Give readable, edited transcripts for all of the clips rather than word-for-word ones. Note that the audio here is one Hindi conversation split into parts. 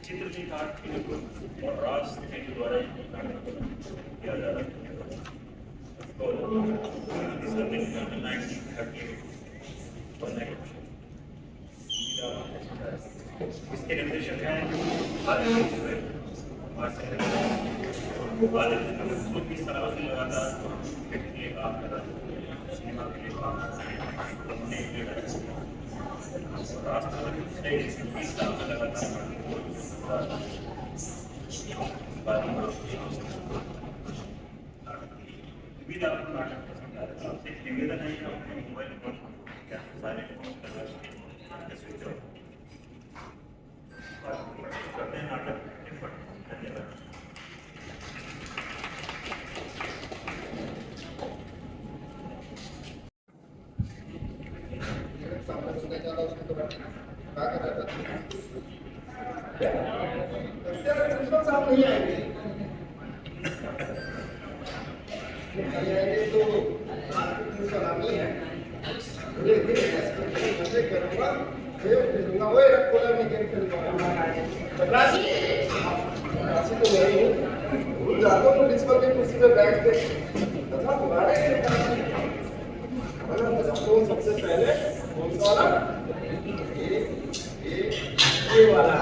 चित्र के काट के लिए और राष्ट्र के द्वारा किया जा रहा है। इसके निर्देशक हैं की सलाह से लगातार काम कर रहा है। सिनेमा के लिए काम राष्ट्रपति निवेदन है अपने मोबाइल पर सारे करते हैं नाटक। धन्यवाद। सबसे पहले ये वाला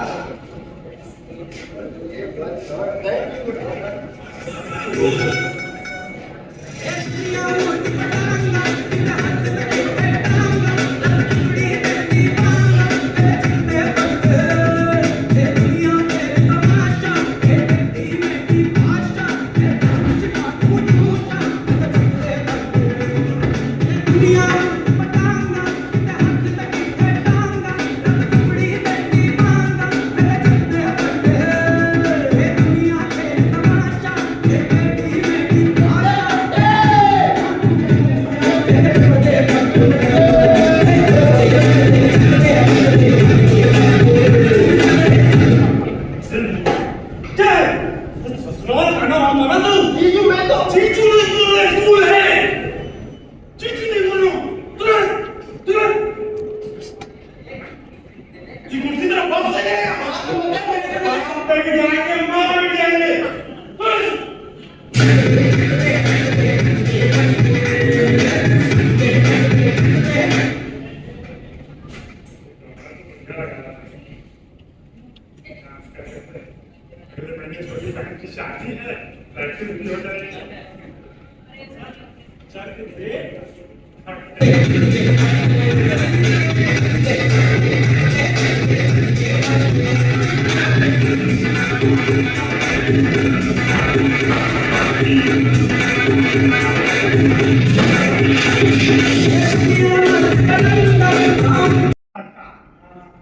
शादी है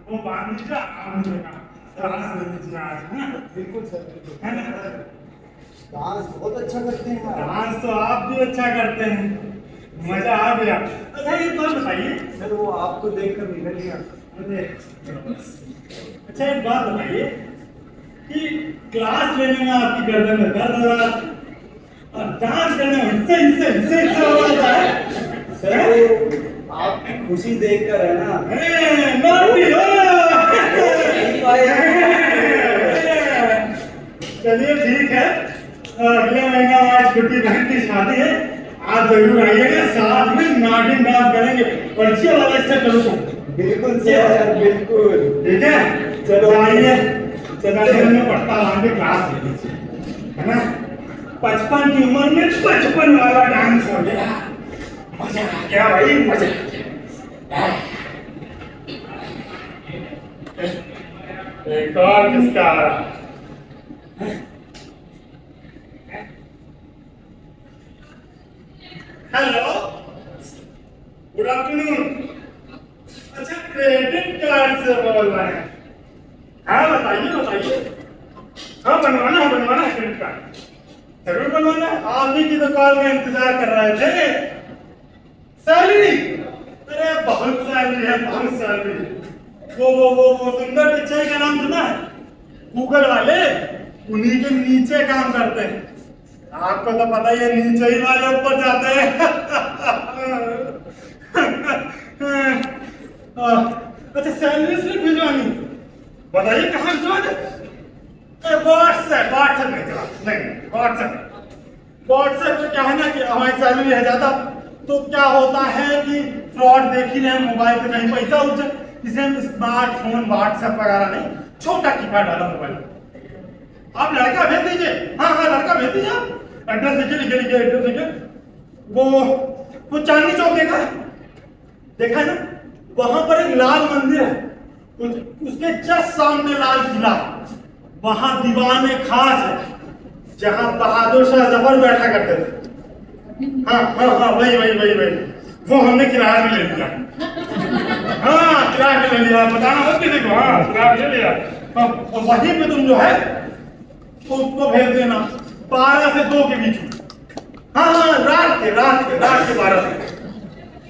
वो बांध बिल्कुल सर, डांस बहुत अच्छा करते हैं। डांस तो आप भी अच्छा करते हैं, मजा आ गया। अच्छा एक बात बताइए सर, वो आपको देखकर निकल गया। अच्छा एक बात बताइए कि क्लास लेने में आपकी गर्दन में दर्द हो रहा और डांस करने में इससे हो रहा है सर। आपकी खुशी देखकर है ना। चलिए ठीक है, अगले महीना आज छुट्टी बहन की शादी है, आप जरूर आइएगा, साथ में नागिन डांस करेंगे। पर्ची वाला इससे करो। बिल्कुल सर, बिल्कुल ठीक है। चलो आइए, चलो में पढ़ता आगे क्लास ले लीजिए, है ना। 55 की उम्र में 55 वाला डांस हो गया, मजा आ गया भाई, मजा आ गया। एक और किसका आ रहा? Hello, good afternoon. अच्छा, क्रेडिट कार्ड से बोल रहे हैं? हाँ बताइए। हाँ बनवाना है क्रेडिट कार्ड, जरूर बनवाना है। आप ही की तो कॉल का इंतजार कर रहे थे। सैलरी, अरे बहुत सैलरी है, बहुत सैलरी। वो सुंदर पिक्चर का नाम सुना है? गूगल वाले उन्हीं के नीचे काम करते हैं। आपको तो पता ही है, नीचे ही वाले ऊपर जाते हैं। अच्छा सैलरी स्लिप भिजवानी, बताइए कहाँ भिजवा दे? व्हाट्सएप व्हाट्सएप नहीं चला, नहीं व्हाट्सएप पे क्या है ना कि हमारी सैलरी है ज्यादा, तो क्या होता है कि फ्रॉड देख ही रहे हैं, मोबाइल पे कहीं पैसा उठ जाए, इसलिए हम स्मार्टफोन व्हाट्सएप वगैरह नहीं, छोटा कीपैड वाला मोबाइल। आप लड़का भेज दीजिए, हाँ हाँ लड़का भेज दीजिए, आप एड्रेस लिखिए एड्रेस लिखिए। वो चांदनी चौक देखा है ना, वहां पर एक लाल मंदिर है, उसके जस्ट सामने लाल किला, वहां दीवान खास है जहां बहादुर शाह जफर बैठा करते थे। हाँ हाँ हाँ वही वो हमने किराया में ले लिया। हाँ किराया में ले लिया, बताना मत किसी को। हाँ किराया में ले लिया, वहीं पे तुम जो है उसको भेज देना 12 से 2 के बीच में। हाँ हाँ रात के 12 से।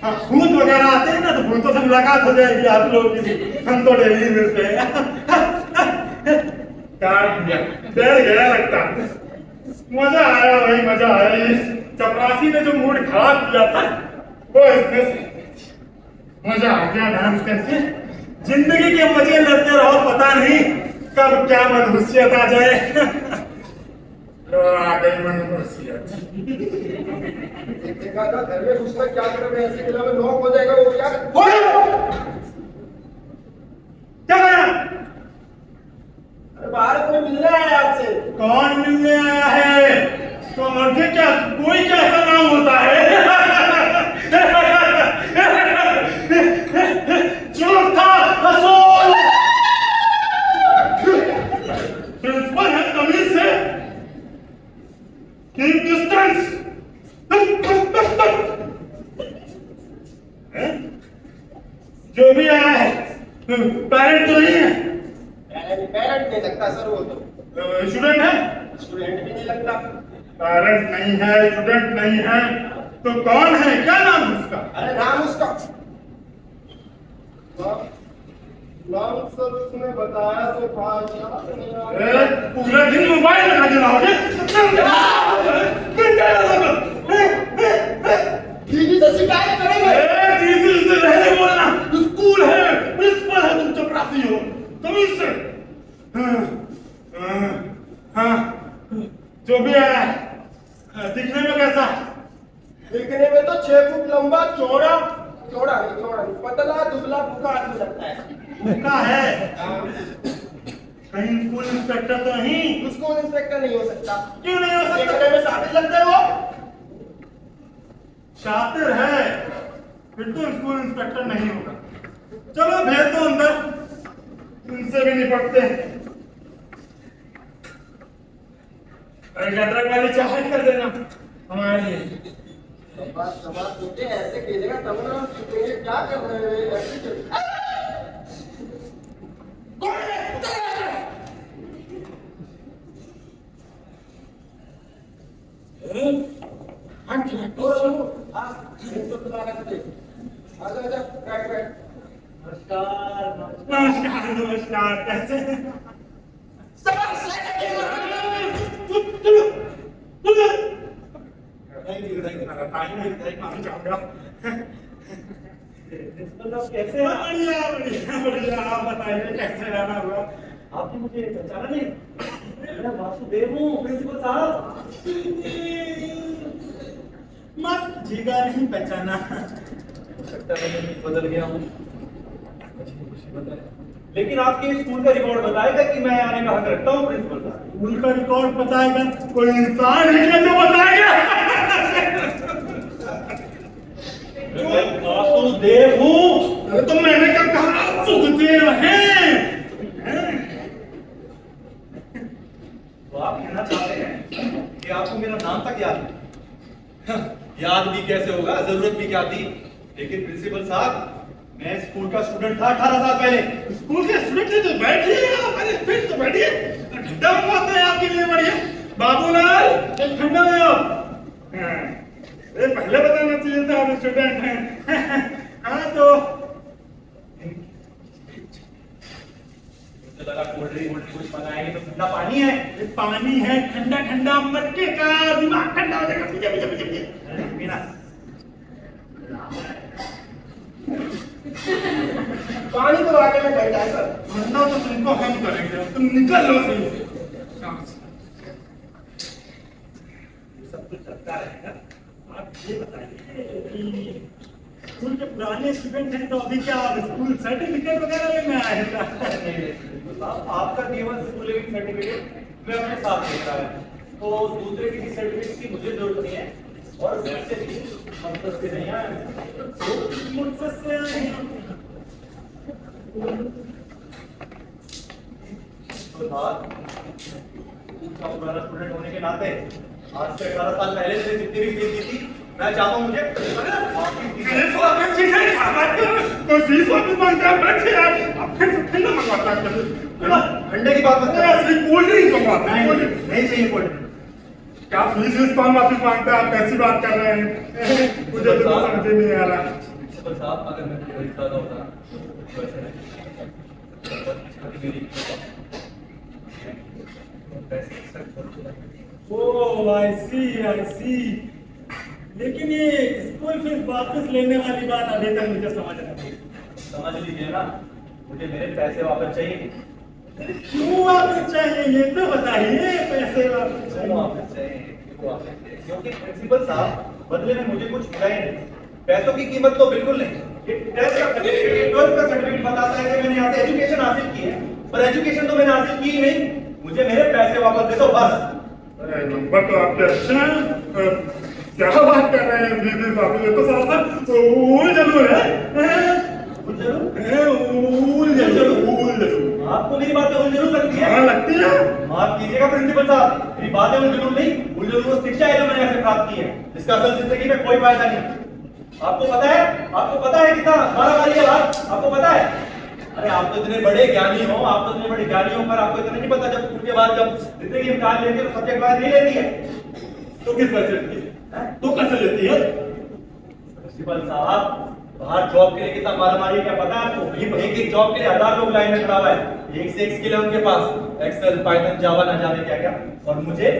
हाँ भूत वगैरह आते हैं ना, तो भूतों से मुलाकात हो जाएगी आप लोगों की, हम तो डेली मिलते हैं। डर गया लगता, मजा आया भाई, मजा आया। चपरासी ने जो मूड खराब किया था वो इसमें मजा आ गया डांस करके। जिंदगी के मजे लेते रहो, पता नहीं कब क्या मधुसियत आ जाए। आ गई मधुसियत। देखा था घर में घुसना क्या कर रहे हैं, ऐसे किला में लॉक हो जाएगा, वो क्या बाहर कोई मिलने आया आपसे। कौन मिलने आया है? तो मुझे क्या कोई क्या ऐसा नाम होता है? चौथा रसूल प्रिंसिपल है, तमीज से कीप डिस्टेंस। जो भी आया है पेरेंट तो नहीं है, पेरेंट नहीं लगता सर, वो तो स्टूडेंट है। स्टूडेंट भी नहीं लगता। पेरेंट नहीं है, स्टूडेंट नहीं है, तो कौन है? क्या नाम है उसका? अरे नाम उसका नाम सर उसने बताया तो पूरा दिन मोबाइल में लगे रहोगे। दीदी से शिकायत करेंगे। दीदी से नहीं बोलना, स्कूल है, प्रिंसिपल है, तुम चपरासी हो, तमीज से। हाँ जो भी है, दिखने में कैसा? दिखने में तो 6 फुट लंबा, चौड़ा नहीं, पतला दुबला भूखा आदमी लगता है। भूखा है? कहीं स्कूल इंस्पेक्टर तो नहीं? स्कूल इंस्पेक्टर नहीं हो सकता। क्यों नहीं हो सकता? देखने में शातिर लगते हैं वो। शातिर है, फिर तो स्कूल इंस्पेक्टर नहीं होगा। चलो भेज दो अंदर, इनसे भी निपटते हैं। अदरक वाली चाय कर देना हमारे लिए। समाज बेटे ऐसे खेलेगा तब ना, क्या कर रहे हैं? नमस्कार कैसे? कैसे बढ़िया आप बताइए कैसे रहना हुआ? आपने मुझे पहचाना नहीं? मैं वासुदेव हूँ, प्रिंसिपल साहब। मत जीगा नहीं पहचाना। हो सकता है मैं बदल गया हूँ, लेकिन आपके स्कूल का रिकॉर्ड बताएगा कि मैं आने का हक रखता हूँ प्रिंसिपल साहब। स्कूल का रिकॉर्ड बताएगा? कोई इंसान है जो बताएगा? मैं वासुदेव हूँ। तो मैंने कब कहा सुखदेव है? तो आप कहना चाहते हैं कि आपको मेरा नाम तक याद है? याद भी कैसे होगा, जरूरत भी क्या थी। लेकिन प्रिंसिपल साहब, मैं स्कूल का स्टूडेंट था 18 साल पहले। स्कूल के स्टूडेंट थे तो बैठिए आप, अरे फिर तो बैठिए, ठंडा बात है आपके लिए। बढ़िया बाबूलाल, एक ठंडा है आप। अरे पहले बताना चाहिए था आप स्टूडेंट हैं। हाँ तो मुझे लगा कोल्ड ड्रिंक कुछ मंगाएंगे तो ठंडा पानी है। ये पानी है ठंडा ठंडा, मटके का दिमाग ठंडा हो जाएगा। पीछे पीना। पानी तो आगे में ठंडा है सर। ठंडा तो तुमको हम करेंगे, तुम निकल लो सही से। ये बताइए कि स्कूल के पुराने स्टूडेंट हैं तो अभी क्या आप स्कूल सर्टिफिकेट वगैरह लेने आए हैं? आपका केवल स्कूल लिविंग सर्टिफिकेट मैं अपने साथ लेकर आया हूं। तो दूसरे किसी सर्टिफिकेट की मुझे जरूरत नहीं है और वैसे भी मकसद से नहीं आया तो मकसद से आए हैं। तो पुराना स्टूडेंट होने के नाते आज से 18 साल पहले से जितनी भी फीस दी थी मैं चाहता हूँ मुझे फीस वापस ठीक है तो फीस वापस मांगते हैं बैठे यार अब फिर से ठंडा मंगवाता है ठंडे की बात मत अरे असली कोल्ड ड्रिंक मंगवाता है नहीं चाहिए कोल्ड ड्रिंक क्या फीस कौन वापस मांगता है आप कैसी बात कर रहे हैं मुझे तो समझ ही नहीं आ रहा प्रिंसिपल साहब अगर मैं थोड़ी ज्यादा होता तो ऐसे नहीं ओह आई सी लेकिन ये स्कूल फीस वापस लेने वाली बात अभी तक मुझे समझ नहीं आई समझ लीजिए ना मुझे मेरे पैसे वापस चाहिए क्यों वापस चाहिए ये तो बताइए पैसे वापस क्यों वापस चाहिए क्योंकि प्रिंसिपल साहब बदले में मुझे कुछ मिला ही नहीं पैसों की कीमत तो बिल्कुल नहीं ये 10th का सर्टिफिकेट 12th का सर्टिफिकेट बताता है कि मैंने यहाँ से एजुकेशन हासिल की है पर एजुकेशन तो मैंने हासिल की ही नहीं मुझे मेरे पैसे वापस दे दो बस अरे नंबर तो आपके अच्छे हैं क्या बात कर रहे हैं दीदी साहब ये तो साहब वो जरूर है आपको मेरी बातें उलझुल लगती है हाँ लगती है माफ कीजिएगा प्रिंसिपल साहब मेरी बातें उलझुल नहीं उलझुल वो शिक्षा है जो मैंने ऐसे प्राप्त की है जिसका असल जिंदगी में कोई फायदा नहीं आपको पता है कितना मारामारी है बात आपको पता है अरे आप तो इतने बड़े ज्ञानी हो आप तो इतने बड़े ज्ञानी हो पर आपको इतना नहीं पता जब स्कूल के बाद जब जिंदगी इम्तिहान लेती है तो सब्जेक्ट वाइज नहीं लेती है तो किस वजह लेती है तो कैसे लेती है प्रिंसिपल साहब बाहर जॉब के लिए कितना मारामारी है क्या पता है आपको एक जॉब के लिए 1000 लोग लाइन में खड़ा हुआ है एक से एक स्किल है उनके पास एक्सेल पाइथन जावा ना जाने क्या क्या और मुझे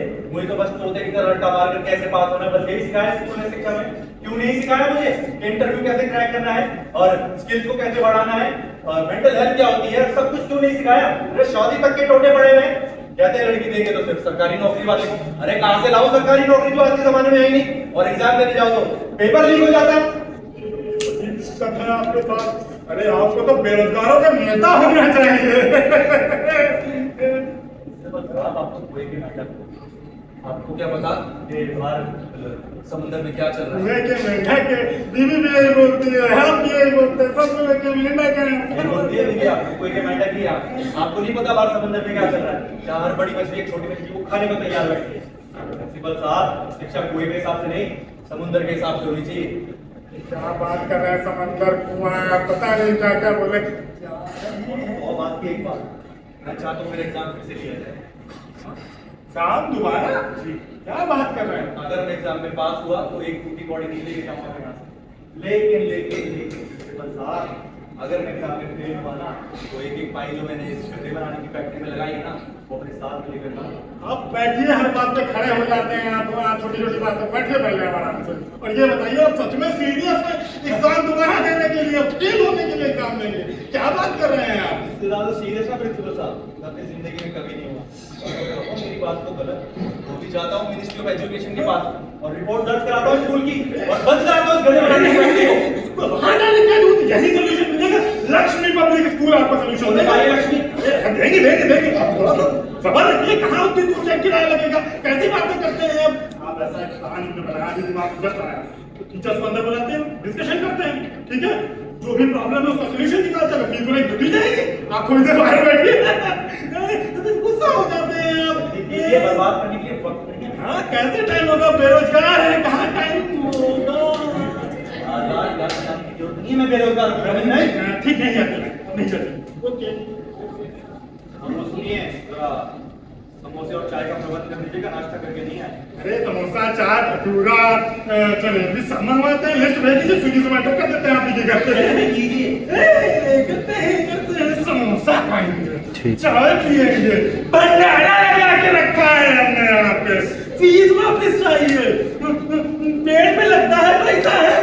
तो बस तोते की तरह रट्टा मार कर कैसे पास होना है बस यही सिखाया स्कूल में शिक्षा में क्यों नहीं सिखाया मुझे इंटरव्यू कैसे क्रैक करना है और स्किल्स को कैसे बढ़ाना है और मेंटल हेल्थ क्या होती है सब कुछ क्यों नहीं सिखाया अरे शादी तक के टोटे पड़े हुए कहते हैं लड़की देंगे तो सिर्फ सरकारी नौकरी वाले अरे कहां से लाओ सरकारी नौकरी जो आज के जमाने में है ही नहीं और एग्जाम देने जाओ तो पेपर लीक हो जाता है है आपके पास अरे आपको तो बेरोजगारों का नेता होना चाहिए आपको कोई भी नाटक आपको क्या पता कि बाहर समुद्र में क्या चल रहा है बीवी भी यही बोलती है हम भी यही बोलते हैं सब लोग के मेंढक हैं आपको कोई के मेंढक ही आपको नहीं पता बाहर समुद्र में क्या चल रहा है जहाँ हर बड़ी मछली एक छोटी मछली को खाने को तैयार बैठी है प्रिंसिपल साहब शिक्षा कुएं के हिसाब से नहीं समुद्र के हिसाब से होनी चाहिए क्या बात कर रहे हैं समंदर कुआं पता नहीं क्या क्या बोले और बात की एक बात मैं चाहता हूँ मेरा एग्जाम फिर से लिया जाए साहब दोबारा क्या बात कर रहे हैं अगर मैं एग्जाम में पास हुआ तो एक टूटी बॉडी नहीं लेके जाऊंगा यहाँ से लेकिन साहब अगर मैं एग्जाम में फेल हुआ ना तो एक एक पाई जो मैंने छुट्टी बनाने की फैक्ट्री में लगाई है ना वो अपने साथ में लेकर जाऊंगा आप बैठिए हर बात पे खड़े हो जाते हैं आप छोटी छोटी बात पे बैठिए पहले आराम से और ये बताइए आप सच में सीरियस है एग्जाम दोबारा देने के लिए फेल होने के लिए एग्जाम देंगे क्या बात कर रहे हैं आप इससे ज्यादा सीरियस ना प्रिंसिपल साहब अपनी जिंदगी में कभी नहीं हुआ मेरी बात तो गलत वो भी जाता हूँ मिनिस्ट्री ऑफ एजुकेशन के पास और रिपोर्ट दर्ज कराता हूँ स्कूल की और बच जाता हूँ गधे बनाने की फैक्ट्री को यही सोल्यूशन मिलेगा लक्ष्मी पब्लिक स्कूल आपको सोल्यूशन देगा लक्ष्मी देंगे आप थोड़ा सा सबर रखिए कहाँ उतनी दूर से किराया लगेगा कैसी बातें करते हैं आप ऐसा एक कहानी में बनाया भी दिमाग जब बनाया तो टीचर्स को अंदर बुलाते हैं डिस्कशन करते हैं ठीक है जो भी प्रॉब्लम है उसका सोल्यूशन निकालते हैं फीस को ड्यूटी जाएगी आप थोड़ी देर बाहर बैठिए गुस्सा हो जाते हैं आप ये बर्बाद करने के लिए वक्त नहीं है हाँ कैसे टाइम होगा बेरोजगार है कहाँ टाइम होगा नहीं मैं बेरोजगार हूँ ठीक नहीं नहीं चलते ओके हम सुनिए समोसे और चाय का प्रबंध कर दीजिएगा नाश्ता करके नहीं आए अरे समोसा चाट भटूरा जलेबी सब मंगवाते हैं लिस्ट भेज दीजिए स्विगी जोमेटो कर देते हैं आप ही करते हैं समोसा खाएंगे चाय पिएंगे भंडारा लगा के रखा है हमने यहाँ पे फीस वापस चाहिए पेड़ पे लगता है पैसा है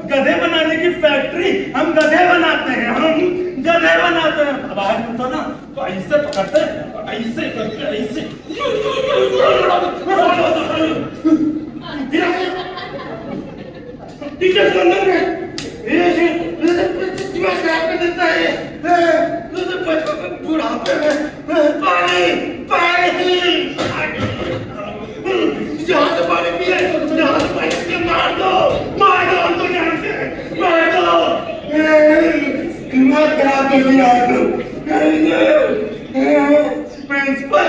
गधे बनाने की फैक्ट्री हम गधे बनाते हैं अब आज तो ना तो ऐसे पकड़ते हैं ऐसे करके ऐसे टीचर के अंदर में ये दिमाग खराब कर देता है। बुढ़ापे में पानी पानी जहाँ से पानी पिए जहाँ से पानी पिए मार दो उनको जान से मार दो। दिमाग खराब कर दिया प्रिंसिपल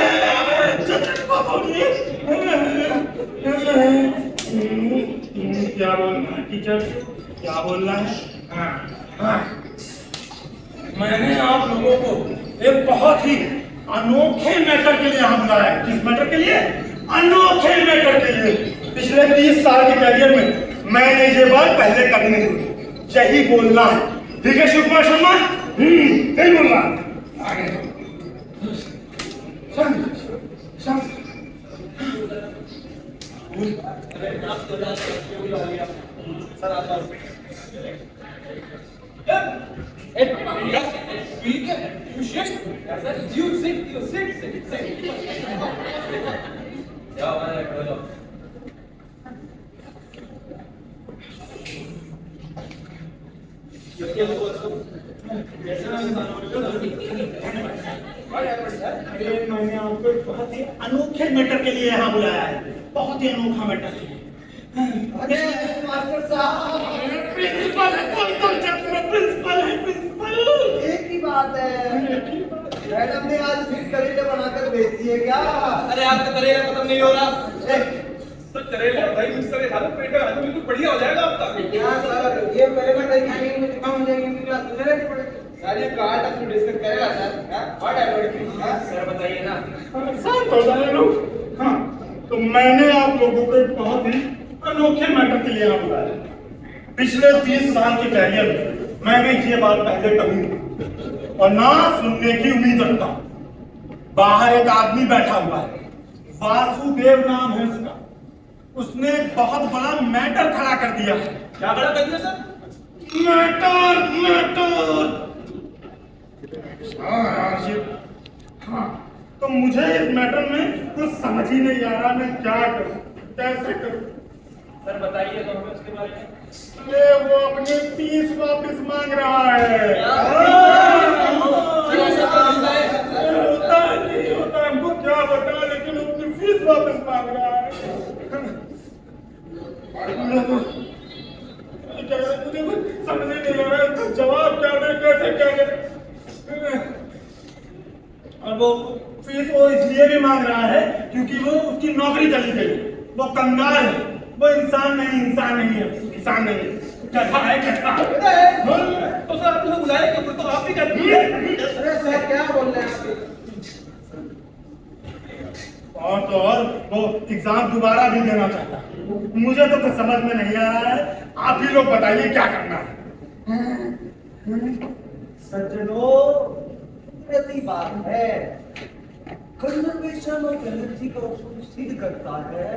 क्या बोलना है टीचर, क्या बोलना है? हाँ। मैंने आप लोगों को एक बहुत ही अनोखे मैटर के लिए यहाँ बुलाया है। किस मैटर के लिए? अनोखे मैटर के लिए। पिछले 30 साल के करियर में मैंने ये बात पहले कभी नहीं सुनी। यही बोलना है, ठीक है शिव कुमार शर्मा? यही बोलना आगे सर आप मैंने आपको बहुत ही अनोखे मैटर के लिए यहाँ बुलाया है, बहुत ही अनोखा मैटर। अरे मास्टर साहब, प्रिंसिपल है, कोई तो प्रिंसिपल है। प्रिंसिपल एक ही बात है, मैडम ने आज फिर करेले बनाकर भेज दिए क्या? अरे आपका करेला खत्म नहीं हो रहा। सर करेला भाई मिक्सर के खाना पेट का खाना बिल्कुल बढ़िया हो जाएगा आपका। क्या सर, ये करेला नहीं खाएंगे मुझे कम हो जाएंगे, इनकी क्लास में रहनी पड़ेगी। सर ये कार्ड अपनी डिस्कस करेगा सर, व्हाट एडवर्टाइजमेंट? सर बताइए ना। सर बताइए लोग। हाँ, तो मैंने आप लोगों को एक बहुत ही अनोखे मैटर के लिए यहाँ बुलाया। पिछले 30 साल के कैरियर में मैंने ये बात पहले कभी नहीं और ना सुनने की उम्मीद रखता हूँ। बाहर एक आदमी बैठा हुआ है, वासुदेव नाम है उसका। उसने बहुत बड़ा मैटर खड़ा कर दिया। क्या खड़ा कर दिया सर? मैटर। हाँ, तो मुझे इस मैटर में कुछ समझ ही नहीं आ रहा, मैं क्या करूं, कैसे करूं? सर बताइए तो हमें उसके बारे में। अरे वो अपनी फीस वापस मांग रहा है। होता है हमको क्या बता, लेकिन अपनी फीस वापस मांग रहा है। मुझे कुछ समझ ही नहीं आ रहा है, जवाब क्या दे, कैसे क्या दे। और वो फीस वो इसलिए भी मांग रहा है क्योंकि वो उसकी नौकरी चली गई, वो कंगाल है, वो इंसान नहीं है, इंसान नहीं है। कैसा है? तो सर आपने बुलाया क्यों? तो आप भी कर दिए। अरे सर क्या बोल रहे हैं आप? और तो और वो एग्जाम दोबारा भी देना चाहता है। मुझे तो कुछ समझ में नहीं आ रहा है, आप ही लोग बताइए क्या करना है। सज्जनों, ऐसी बात है, कंजर्वेशन ऑफ एनर्जी का उसूल सिद्ध करता है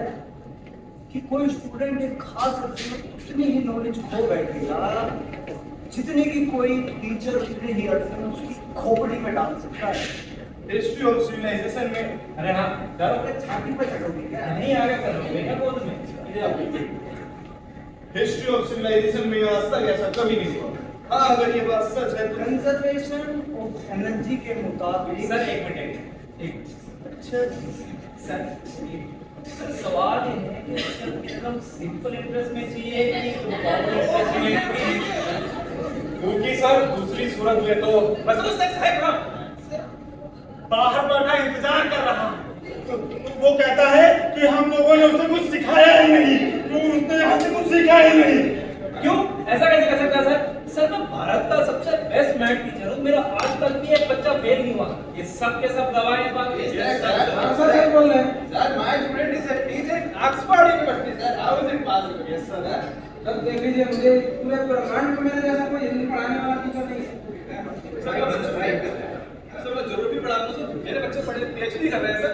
कि कोई स्टूडेंट एक खास अर्थ में उतनी ही नॉलेज खो बैठेगा जितनी की कोई टीचर उतनी ही अर्थ में उसकी खोपड़ी में डाल सकता है। हिस्ट्री ऑफ सिविलाइजेशन में, अरे हाँ अपने छाती पर चढ़ोगे क्या? नहीं आगे करोगे क्या बोल में? हिस्ट्री ऑफ सिविलाइजेशन में आज तक ऐसा कभी नहीं हुआ। हाँ अगर ये बात सच है तो कंजर्वेशन ऑफ एनर्जी के मुताबिक सर एक मिनट। अच्छा सर सवाल ये है कि सर एकदम सिंपल इंटरेस्ट में चाहिए कि कंपाउंड इंटरेस्ट में? क्योंकि सर दूसरी सूरत में तो बस तो सेक्स है ना। बाहर बैठा इंतजार कर रहा है, तो वो कहता है कि हम लोगों ने उसे कुछ सिखाया ही नहीं, तो उसने यहाँ से कुछ सीखा ही नहीं। क्यों ऐसा कैसे कर सकता है सर? सर मैं भारत का सबसे बेस्ट मैथ टीचर हूँ, मेरा आज तक भी एक बच्चा फेल नहीं हुआ। ये सब के सब गवाह इस बात के। सर बोल रहे हैं sir, my student is teacher Oxford university sir, how is it possible? Yes sir. तब देख लीजिए, मुझे पूरे ब्रह्मांड में मेरे जैसा कोई हिंदी पढ़ाने वाला टीचर नहीं है। सर मैं जरूर भी पढ़ाता हूँ सर, मेरे बच्चे पढ़े पीएचडी कर रहे हैं सर।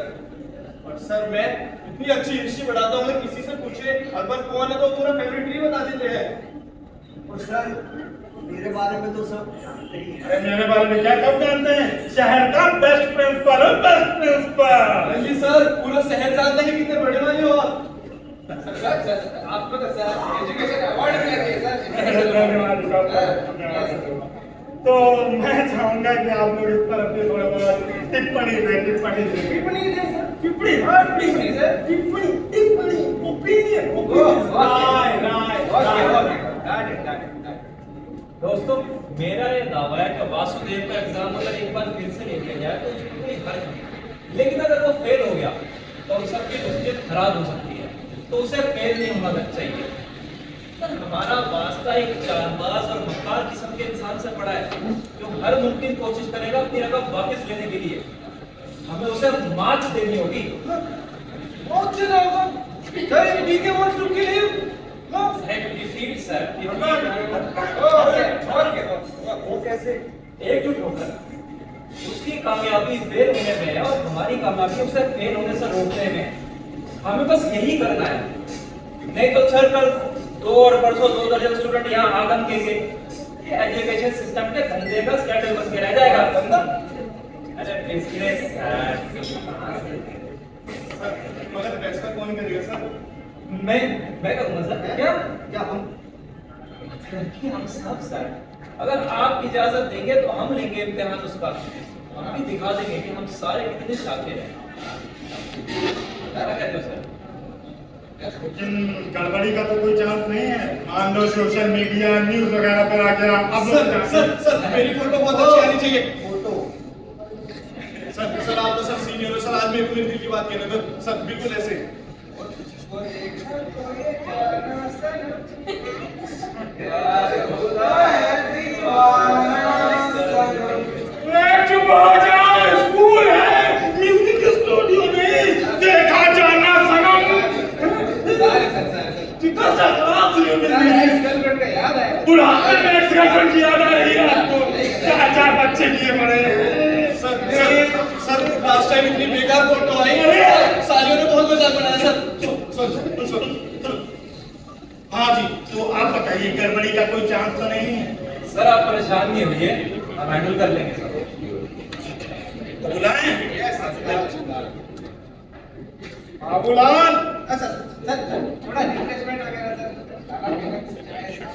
और सर मैं इतनी अच्छी हिस्ट्री पढ़ाता हूँ, किसी से पूछे अकबर कौन है तो पूरा फैमिली ट्री बता देते हैं। और सर मेरे बारे में तो सब जानते ही हैं। अरे मेरे बारे में क्या कब जानते हैं? शहर का बेस्ट प्रिंसिपल है, बेस्ट प्रिंसिपल। जी सर पूरा शहर जानते हैं कितने बड़े वाले हो आप। सर आपको तो सर एजुकेशन अवार्ड मिला है सर। धन्यवाद साहब, धन्यवाद। तो मैं चाहूंगा कि आप लोग इस पर अपनी थोड़ा बहुत टिप्पणी दें। टिप्पणी दे सर। टिप्पणी टिप्पणी सर। टिप्पणी ओपिनियन दोस्तों, मेरा ये दावा है कि वासुदेव का एग्जाम अगर एक बार फिर से ले लिया जाए तो उसमें कोई हर्ज नहीं, लेकिन अगर वो फेल हो गया तो सबकी उम्मीद खराब हो सकती है, तो उसे फेल नहीं होना चाहिए। हमारा वास्ता एक चालबाज और मक्कार किस्म के इंसान से पड़ा है जो हर मुमकिन कोशिश करेगा अपनी रकम वापस लेने के लिए। हमें उसे मार्क्स देनी होगी। बहुत अच्छा होगा sir. BK wants to kill him. Defeat sir, वो कैसे? एकजुट होकर उसकी कामयाबी फेल होने में है और हमारी कामयाबी उसे फेल होने से रोकने में। हमें बस यही करना है, नहीं तो सर कल 2 और परसों 2 दर्जन स्टूडेंट यहाँ आगम के ये एजुकेशन सिस्टम के धंधे का स्कैंडल बन के रह जाएगा। बंदा अरे डिस्ग्रेस मगर फैसला कौन करेगा सर? मैं करूँगा सर। क्या हम सब सर, अगर आप इजाजत देंगे तो हम लेंगे इम्तिहान उसका। हम भी दिखा देंगे कि हम सारे कितने शातिर हैं। क्या कहते हो सर? लेकिन गड़बड़ी का तो कोई चांस नहीं है। मान लो सोशल मीडिया न्यूज वगैरह पर आ गया। अब सर मेरी फोटो बहुत अच्छी आनी चाहिए। फोटो सर आप तो सर सीनियर हो सर, आज मेरे को मेरे दिल की बात कहने दो सर, बिल्कुल ऐसे। चुप हो जाओ, स्कूल है, म्यूजिक स्टूडियो नहीं। देखा जाना सनम। कितना शराब से गर्लफ्रेंड का याद है। बुढ़ापे में एक्स गर्लफ्रेंड की याद आ रही है आपको? 4 बच्चे किए बड़े। सर लास्ट टाइम इतनी बेकार फोटो आई, सालियों ने बहुत मजाक बनाया सर। हाँ जी, तो आप बताइए गड़बड़ी का कोई चांस तो नहीं है? सर आप परेशान नहीं होइए, हम हैंडल कर लेंगे सर। तो बुलाएं। बाबूलाल, थोड़ा रिफ्रेशमेंट वगैरह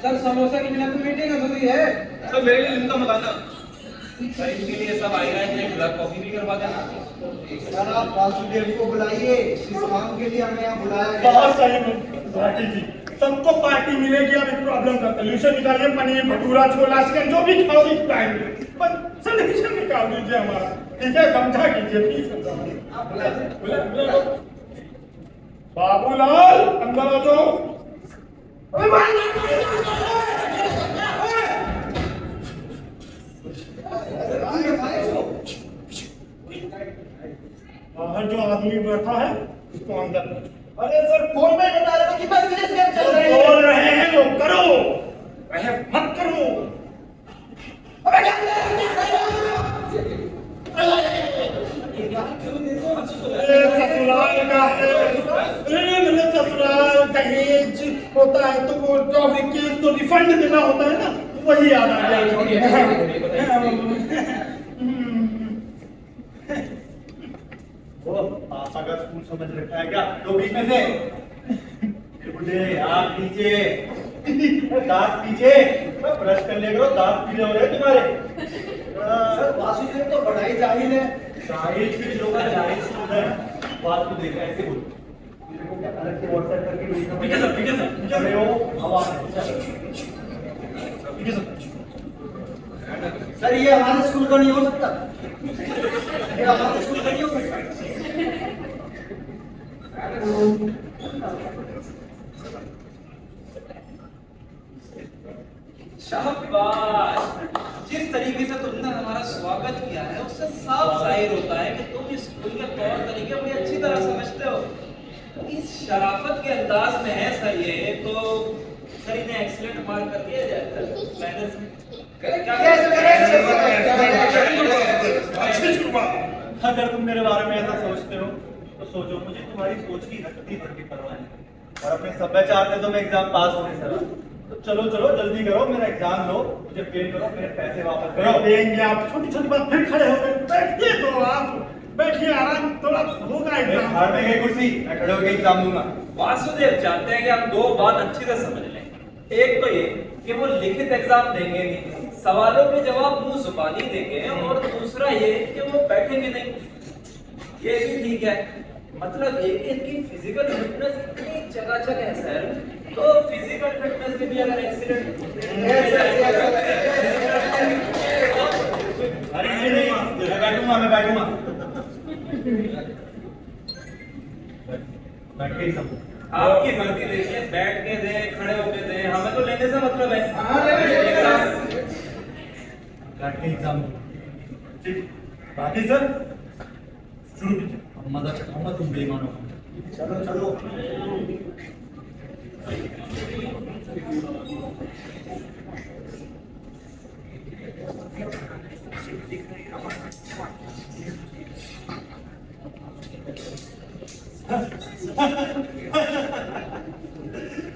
सर। समोसा की बिना तो मीटिंग अधूरी है। सर मेरे लिए इनका मकाना। सर इनके लिए सब आई रहे हैं, ब्लैक कॉफी भी करवा देना। सर आप वासुदेव को बुलाइए, इस काम के लिए हमें यहाँ बुलाया गया। बहुत सही भाटी जी, सबको पार्टी मिलेगी। अब इस प्रॉब्लम का सोल्यूशन निकालिए। पनीर भटूरा छोला चिकन जो भी खाओगे खिलाएंगे, पर सोल्यूशन निकाल दीजिए हमारा। ठीक है, समझा कीजिए प्लीज। बाबूलाल अंदर आ जाओ। बाहर जो आदमी बैठा है उसको अंदर। अरे सर फोन में बता रहे थे कि बस सीरियस गेम चल रही है। बोल रहे हैं वो करो, वह मत करो। अबे क्या ससुराल का है। मतलब ससुराल दहेज होता है तो वो ट्रॉफी केस तो रिफंड देना होता है ना, वही याद आ गया। वो पापा का स्कूल समझ रखा है क्या? तो बीच में से बुढ़े आप पीछे दांत पीछे ब्रश कर ले करो, दांत पीले हो रहे तुम्हारे। सर वासुदेव तो बड़ा ही जाहिल है। जाहिल फिर लोग जाहिल सुन रहे हैं। बात को देखा ऐसे बोल मेरे को क्या अलग से व्हाट्सएप करके भेजना ठीक है सर, ठीक है सर, ठीक है सर। अरे ओ हवा ठीक है सर। सर ये हमारे स्कूल का नहीं हो सकता। ये हमारे स्कूल का नहीं हो सकता। शाबाश। जिस तरीके से तुमने हमारा स्वागत किया है उससे साफ जाहिर होता है कि तुम इस स्कूल के तौर तरीके बड़ी अच्छी तरह समझते हो। इस शराफत के अंदाज में है सर ये तो सर इन्हें एक्सीलेंट मार्क कर दिया जाए। अगर तुम मेरे बारे में ऐसा सोचते हो तो सोचो, मुझे तुम्हारी सोच की हड्डी भड्डी परवाह नहीं और अपने सभ्याचार से तो मैं एग्जाम पास होने सर। तो चलो चलो जल्दी करो, मेरा एग्जाम लो, मुझे फेल करो, मेरे पैसे वापस करो। देंगे आप। छोटी छोटी बात फिर खड़े हो गए। बैठिए तो आप, बैठिए। बैठिए आराम, थोड़ा होगा एग्जाम। हार में गई कुर्सी, मैं खड़े होकर एग्जाम दूंगा। वासुदेव चाहते हैं कि हम दो बात अच्छी से समझ लें। एक तो ये कि वो लिखित एग्जाम देंगे नहीं, सवालों के जवाब मुंह जुबानी देंगे, और दूसरा ये कि वो बैठेंगे नहीं। ये भी ठीक है, मतलब ये कि इनकी फिजिकल फिटनेस इतनी चकाचक है सर, तो फिजिकल फिटनेस में भी अगर एक्सीडेंट अरे नहीं, मैं बैठूंगा। बैठ के एग्जाम। आपकी मर्जी देखिए, बैठ के दे, खड़े होके दे, हमें तो लेने से मतलब है। बैठ के एग्जाम। ठीक, बाकी सर शुरू कीजिए। अब मजा चखाऊंगा, तुम बेईमान हो। चलो चलो।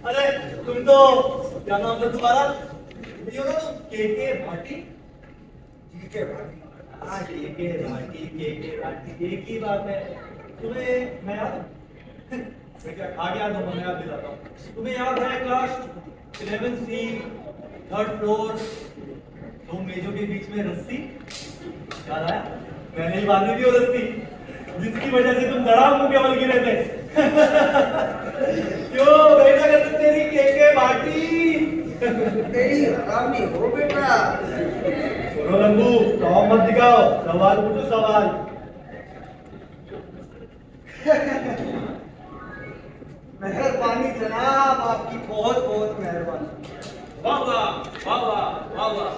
अरे तुम तो क्या नाम था तुम्हारा? ये हो ना तुम के भाटी। ठीक है भाई। हाँ के भाटी एक ही बात है। तुम्हें मैं याद मैं क्या खा गया तो मैं याद दिलाता हूँ। तुम्हें याद है क्लास 11C 3rd फ्लोर, दो मेजों के बीच में रस्सी याद आया? मैंने ही बांधी थी वो रस्सी, जिसकी वजह से तुम धड़ाम मुंह के बल गिरे थे। क्यों बेटा कहते तेरी के भाटी? तेरी हरामी हो बेटा। सुनो लंबू, सवाल मत दिखाओ, सवाल पूछो सवाल। मेहरबानी जनाब, आपकी बहुत बहुत मेहरबानी। वाह वाह वाह वाह वाह वाह।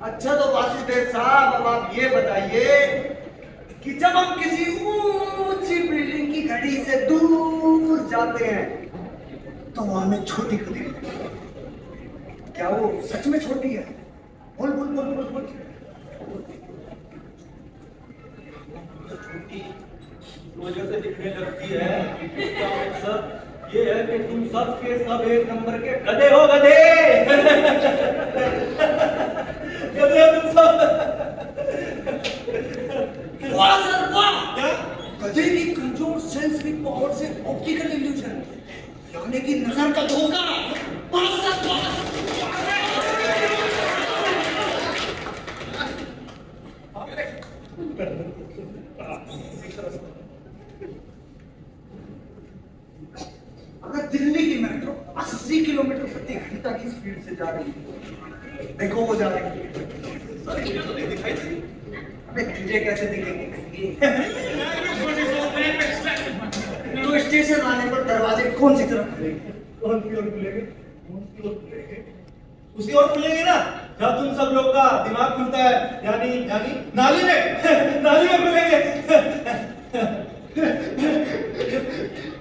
अच्छा तो वासुदेव साहब, अब आप ये बताइए कि जब हम किसी ऊंची बिल्डिंग की घड़ी से दूर जाते हैं तो वो हमें छोटी क्यों दिखती है? क्या वो सच में छोटी है? बोल बोल बोल बोल बोल। छोटी वजह से दिखने लगती है। इसका मतलब ये है कि तुम सब के सब एक नंबर के गधे हो, गधे। गधे हो तुम सब। वाह सर वाह! क्या? गधे की कंट्रोल सेंस की पावर से ऑप्टिकल इल्यूजन, यानी कि नजर का धोखा। वाह सर वाह! अगर दिल्ली की मेट्रो 80 किलोमीटर प्रति घंटा की स्पीड से जा रही है, देखो वो जा रही है। तो नहीं दिखाई दी। अबे तुझे कैसे दिखेंगे? तो स्टेशन आने पर दरवाजे कौन सी तरफ खुलेंगे? कौन सी ओर खुलेंगे? कौन सी ओर खुलेंगे? उसी ओर खुलेंगे ना जहाँ तुम सब लोग का दिमाग खुलता है, यानी यानी नाली में। नाली में खुलेंगे।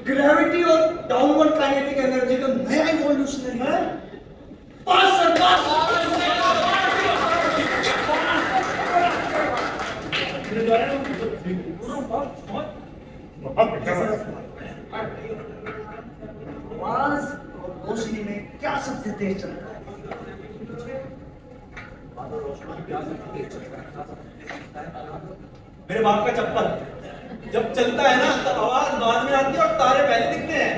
ग्रेविटी और डाउनवर्ड काइनेटिक एनर्जी का नया इवोल्यूशनरी है। पास सर आवाज और रोशनी में क्या सबसे तेज चलता है? मेरे बाप का चप्पल जब चलता है ना तो आवाज बाद में आती है और तारे पहले दिखते हैं।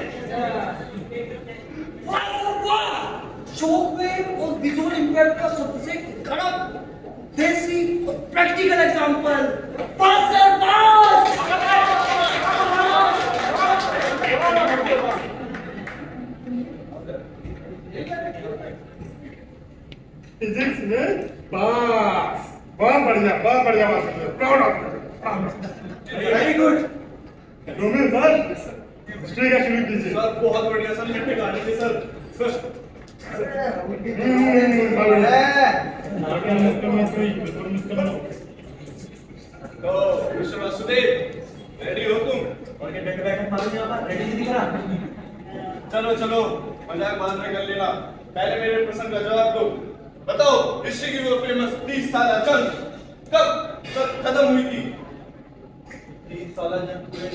शॉकवेव और विजुअल इंपैक्ट का सबसे कड़क देसी और प्रैक्टिकल एग्जांपल। पास सर पास। फिजिक्स में पास। बहुत बढ़िया Vasudev, proud of you. Very good. Romil sir, history का शुरू कीजिए। सर बहुत बढ़िया सर, मिट्टी गाड़ी थी सर। तो मिस्टर वासुदेव रेडी हो तुम? और क्या बैठ बैठ मालूम यहाँ पर रेडी दिख रहा? चलो चलो मजाक बाद में कर लेना, पहले मेरे प्रश्न का जवाब दो। बताओ हिस्ट्री की वो फेमस 30 साल जंग कब खत्म हुई थी? 30 साल जंग पूरे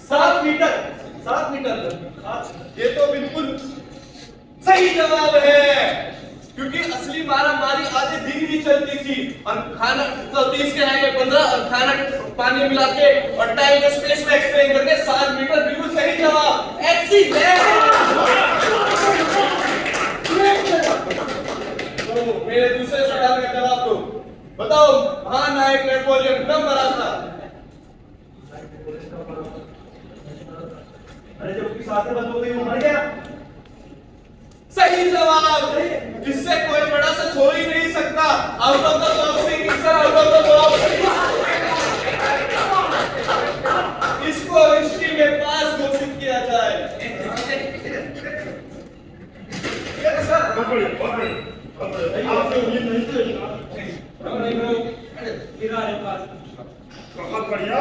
7 मीटर। 7 मीटर। ये तो बिल्कुल सही जवाब है, क्योंकि असली मार्ग चलती थी और खाना तो 30 के आगे 15 और खाना पानी मिला के और टाइम को स्पेस में एक्सप्लेन करके 7 मीटर बिल्कुल सही जवाब। तो मेरे दूसरे सवाल का जवाब दो। बताओ महानायक नेपोलियन कब मरा था? अरे जब उसकी सांसें बंद हो गई वो मर गया। सही जवाब। इससे कोई बड़ा सच हो ही नहीं सकता। Out of the box thinking sir, out of the box. इसको हिस्ट्री में पास घोषित किया जाए। आपसे उम्मीद नहीं थी। बहुत बढ़िया,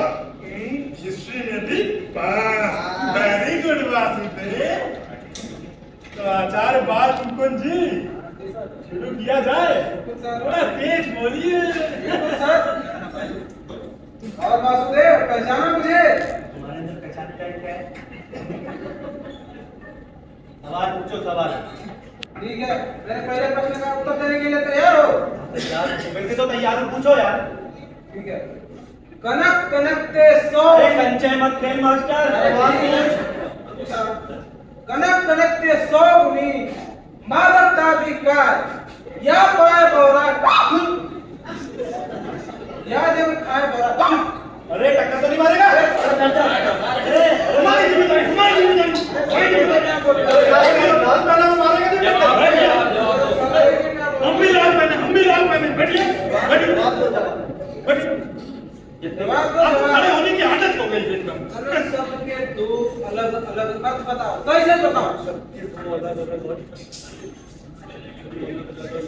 हिस्ट्री में भी पास। Very good Vasudev. तो आचार्य बाल मुकुंद जी शुरू किया जाए। थोड़ा तेज बोलिए। और वासुदेव पहचाना मुझे? तुम्हारे अंदर पहचान क्या है? सवाल पूछो, सवाल। ठीक है, मेरे पहले प्रश्न का उत्तर देने के लिए तैयार हो? तैयार हो? वैसे तो तैयार हो, पूछो यार। ठीक है। कनक कनकते सौ। अरे कंचे मत खेल मास्टर। कनक कनकते सौ गुनी मादकता विकार या पाए बोरा या जब खाए बोरा। अरे टक्कर तो नहीं मारेगा? हम भी लाल पहने बैठिए। जवाब दो। खड़े होने की आदत हो गई एकदम। अरे सबके दो अलग अलग अर्थ बताओ, कैसे बताओ?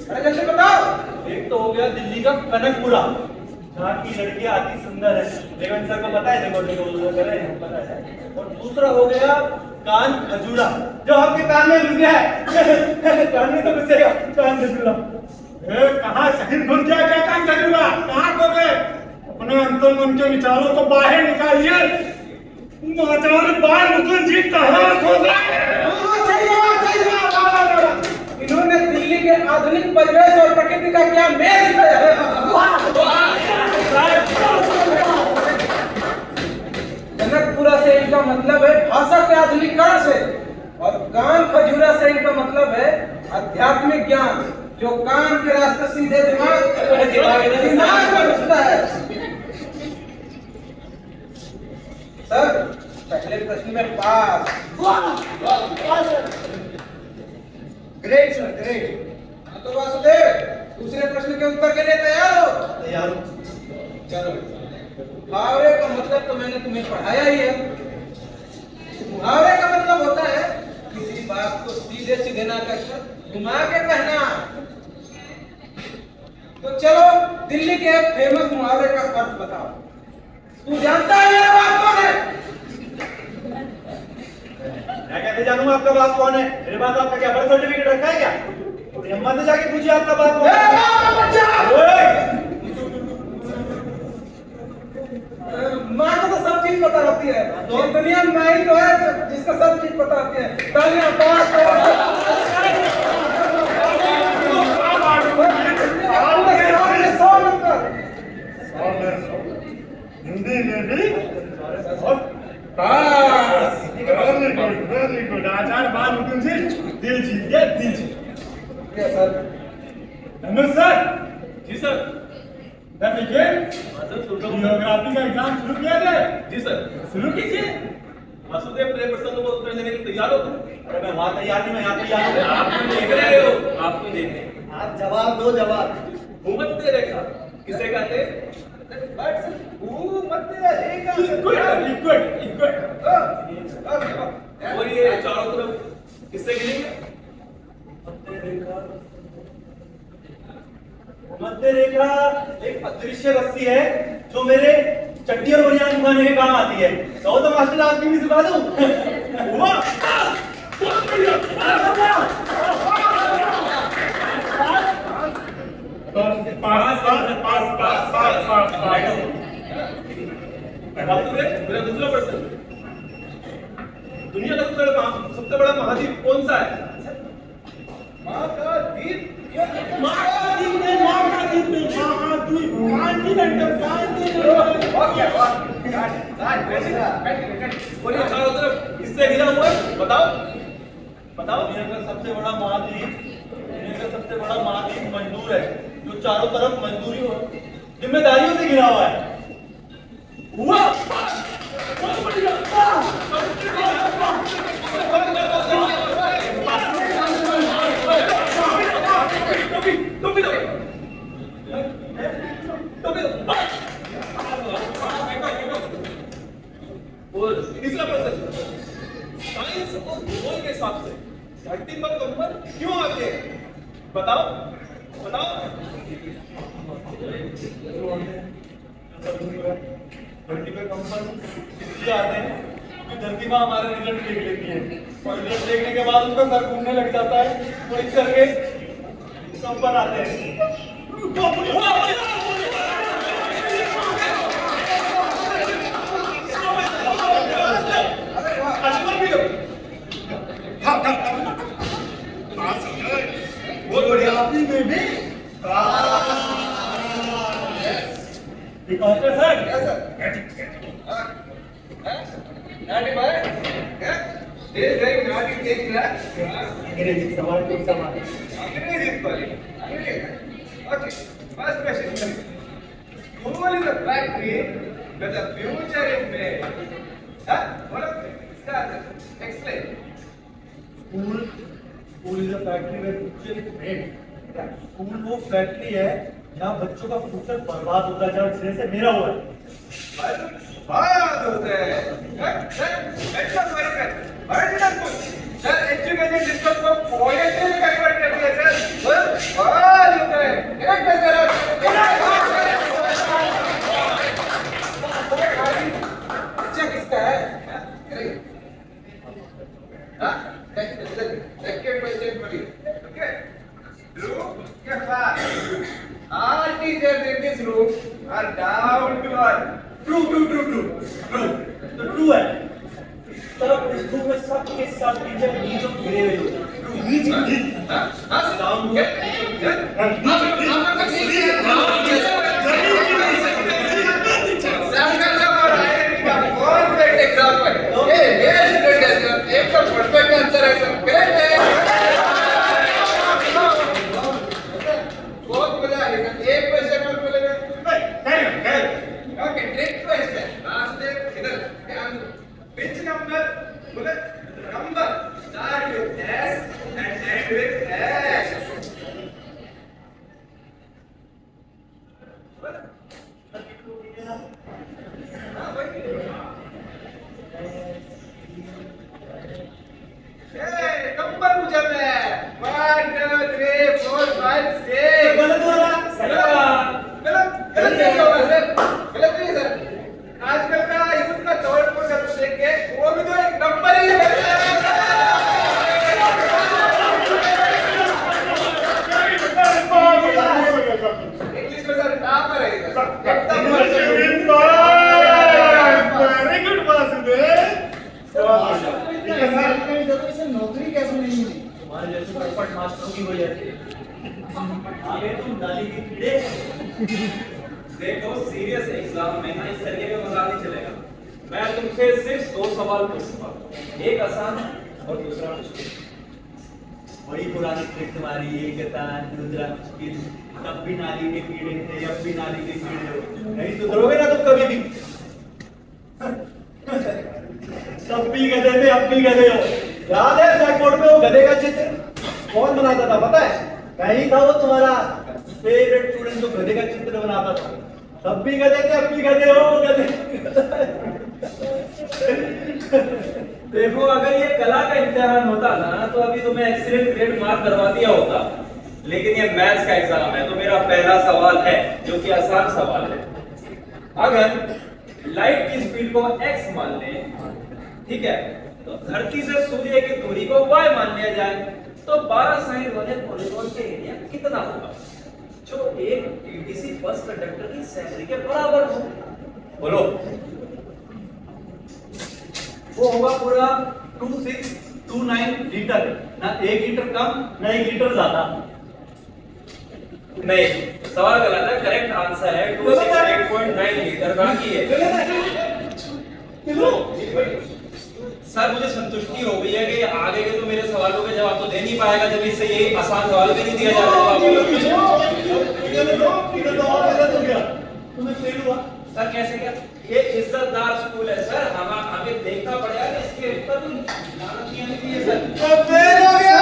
अरे जल्दी बताओ। एक तो हो गया दिल्ली का कनकपुरा, जहाँ की लड़कियां आती सुंदर है। रेवंत सर को पता है, देखो पता है। और दूसरा हो गया कान खजूरा, जो आपके कान में घुस गया है। कान में तो घुसेगा, कान खजूरा। कहाँ सही घुस गया? क्या काम करूँगा? कहाँ खो गए? अपने अंतर मन के विचारों को बाहर निकालिए। आचार्य बाल मुकुंद जी कहाँ खो गए? इन्होंने दिल्ली के आधुनिक परिवेश और प्रकृति का क्या मेल दिखाया। जनकपुरा से इनका मतलब है भाषा के आधुनिकीकरण से, और कान खजूरा से इनका मतलब है आध्यात्मिक ज्ञान, जो कान के रास्ते सीधे दिमाग में घुसता है। सर पहले प्रश्न में पास। Great sir, great. तो वासुदेव दूसरे प्रश्न के उत्तर के लिए तैयार हो? तैयार हो। चलो, मुहावरे का मतलब तो मैंने तुम्हें पढ़ाया ही है। मुहावरे का मतलब होता है किसी बात को सीधे सीधे ना कहकर घुमा के कहना। तो चलो दिल्ली के एक फेमस मुहावरे का अर्थ बताओ। तू जानता है मेरा बाप कौन है? मैं कैसे जानूंगा आपका बाप कौन है? मेरे पास आपका क्या बर्थ सर्टिफिकेट रखा है क्या? तो अम्मा से जाके पूछिए आपका बाप कौन है। माँ को तो सब चीज पता रहती है। तो दुनिया में माँ ही तो है जिसको सब चीज पता रहती है। तालियां हिंदी में भी पास। Very good. आचार्य बाल मुकुंद जी दिल जीत गए, दिल जीत गए। सर। धनुष सर। जी सर। जियोग्राफी का एग्जाम शुरू किया जाए? जी सर। शुरू कीजिए। वासुदेव मेरे प्रश्नों को उत्तर देने के लिए तैयार हो? अरे मैं वहां तैयार नहीं, मैं यहाँ तैयार हूँ। आप मुझे देख रहे हो, आपको देख रहे हैं। आप जवाब दो, जवाब। भूमध्य रेखा किसे कहते हैं? भूमध्य रेखा। और ये चारों तरफ किससे गिरेंगे? मध्य रेखा एक अदृश्य रस्सी है जो मेरे चट्टी और बनियान सुखाने के काम आती है। तो मास्टर आपकी भी सुखा दूं? मेरा दूसरा प्रश्न, दुनिया का सबसे बड़ा महाद्वीप कौन सा है? महाद्वीप। महाद्वीप बोलिए चारों तरफ किससे घिरा हुआ है? बताओ बताओ। दुनिया का सबसे बड़ा महाद्वीप मजदूर है, जो चारों तरफ मजदूरी और जिम्मेदारियों से घिरा हुआ है। हुआ और तीसरा प्रश्न, साइंस और भूगोल के हिसाब से धरती पर कंपन क्यों आते हैं? बताओ बताओ। धरती पे कंपन इसलिए आते हैं कि धरती माँ हमारा रिजल्ट देख लेती है, और रिजल्ट देखने के बाद उसका सर घूमने लग जाता है, तो इस करके कंपन आते हैं। बहुत बढ़िया। डॉक्टर सर, अंग्रेजी सवाल को सवाल। School is a factory with a future in made. Explain. School is a factory where future is made. School वो फैक्ट्री है जहाँ बच्चों का फ्यूचर बर्बाद होता है, जहाँ सिरे से मेरा हुआ है। बात होता है। सर एजुकेशन सिस्टम को पॉलिटिकल कन्वर्ट कर दिया सर। बात होता है। एक बच्चा किसका है? All teachers in this room are down to earth. True तो ट्रू है। सब इस ग्रुप में सबके सब टीचर नीचे गिरे हुए होते हैं। नीचे down Perfect example. Hey, yes, एक तो perfect answer है सर। Correct है। बहुत मजा आएगा। एक क्वेश्चन और बोलेगा। Okay, next question. Last इधर ध्यान दो। Which number? बोले number start with S and end with X. Number पूछा मैं 1 2 3 4 5 6 गलत वाला सही गलत नहीं होगा सर, गलत नहीं सर। आजकल का यूथ का दौड़ को सब देख के वो भी तो एक नंबर ही है। इंग्लिश में सर नाम रहेगा एकदम वेरी गुड वासुदेव। नौकरी कैसे नहीं मिली? तुम्हारे जैसे पटपट मास्टरों की वजह से आगे तुम डाली की कीड़े। देखो सीरियस एग्जाम में ना इस तरीके का मजाक नहीं चलेगा। मैं तुमसे सिर्फ 2 सवाल पूछूंगा, एक आसान और दूसरा मुश्किल। वही पुरानी ट्रिक तुम्हारी, एक आसान दूसरा मुश्किल। तब भी नाली के कीड़े थे, अब भी नाली के कीड़े हो। नहीं सुधरोगे ना तुम कभी भी। तब भी गधे थे, अब भी गधे हो। याद है ब्लैक बोर्ड पे वो गधे का चित्र कौन बनाता था पता है? मैं ही था वो तुम्हारा फेवरेट स्टूडेंट जो गधे का चित्र बनाता था। तब भी गधे थे, अब भी गधे हो। गधे देखो अगर ये कला का इम्तिहान होता ना तो अभी तुम्हें एक्सीलेंट ग्रेड मार्क करवा दिया होता, लेकिन ये मैथ्स का एग्जाम है तो मेरा पहला सवाल है जो कि आसान सवाल है। अगर लाइट की स्पीड को x मान लें, ठीक है, तो धरती से सूर्य की दूरी को y मान लिया जाए तो 12 साइन वाले पॉलीगॉन के एरिया कितना होगा जो एक पीवीसी बस कंडक्टर की सैलरी के बराबर हो? बोलो। वो होगा पूरा 2629 लीटर। ना 1 लीटर कम ना 1 लीटर ज्यादा। नहीं, सवाल गलत है, करेक्ट आंसर है 268.9 लीटर बाकी है। सर मुझे संतुष्टि हो गई है कि आगे के तो मेरे सवालों के जवाब तो दे नहीं पाएगा जब इससे ये आसान सवाल भी नहीं दिया जा रहा है। तुम्हें फेल हुआ सर कैसे क्या? ये इज्जतदार स्कूल है सर, हमें देखना पड़ेगा कि इसके उत्तर भी लाना चाहिए सर। फेल हो गया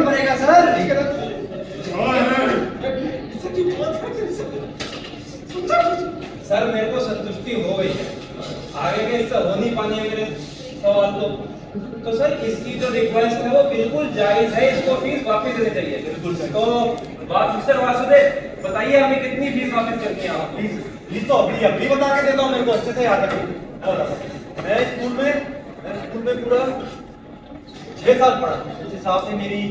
पड़ेगा सर। सर मेरे को संतुष्टि हो गई है, आगे के इससे हो नहीं पानी है मेरे सवाल तो सर इसकी जो रिक्वेस्ट है वो बिल्कुल जायज है, इसको फीस वापस देनी चाहिए। बिल्कुल सर। तो मिस्टर वासुदेव बताइए हमें कितनी फीस वापस करनी है आपको? फीस तो अभी बता के देता हूँ, मेरे को अच्छे से याद है। मैं स्कूल में पूरा 6 साल पढ़ा, उस हिसाब से मेरी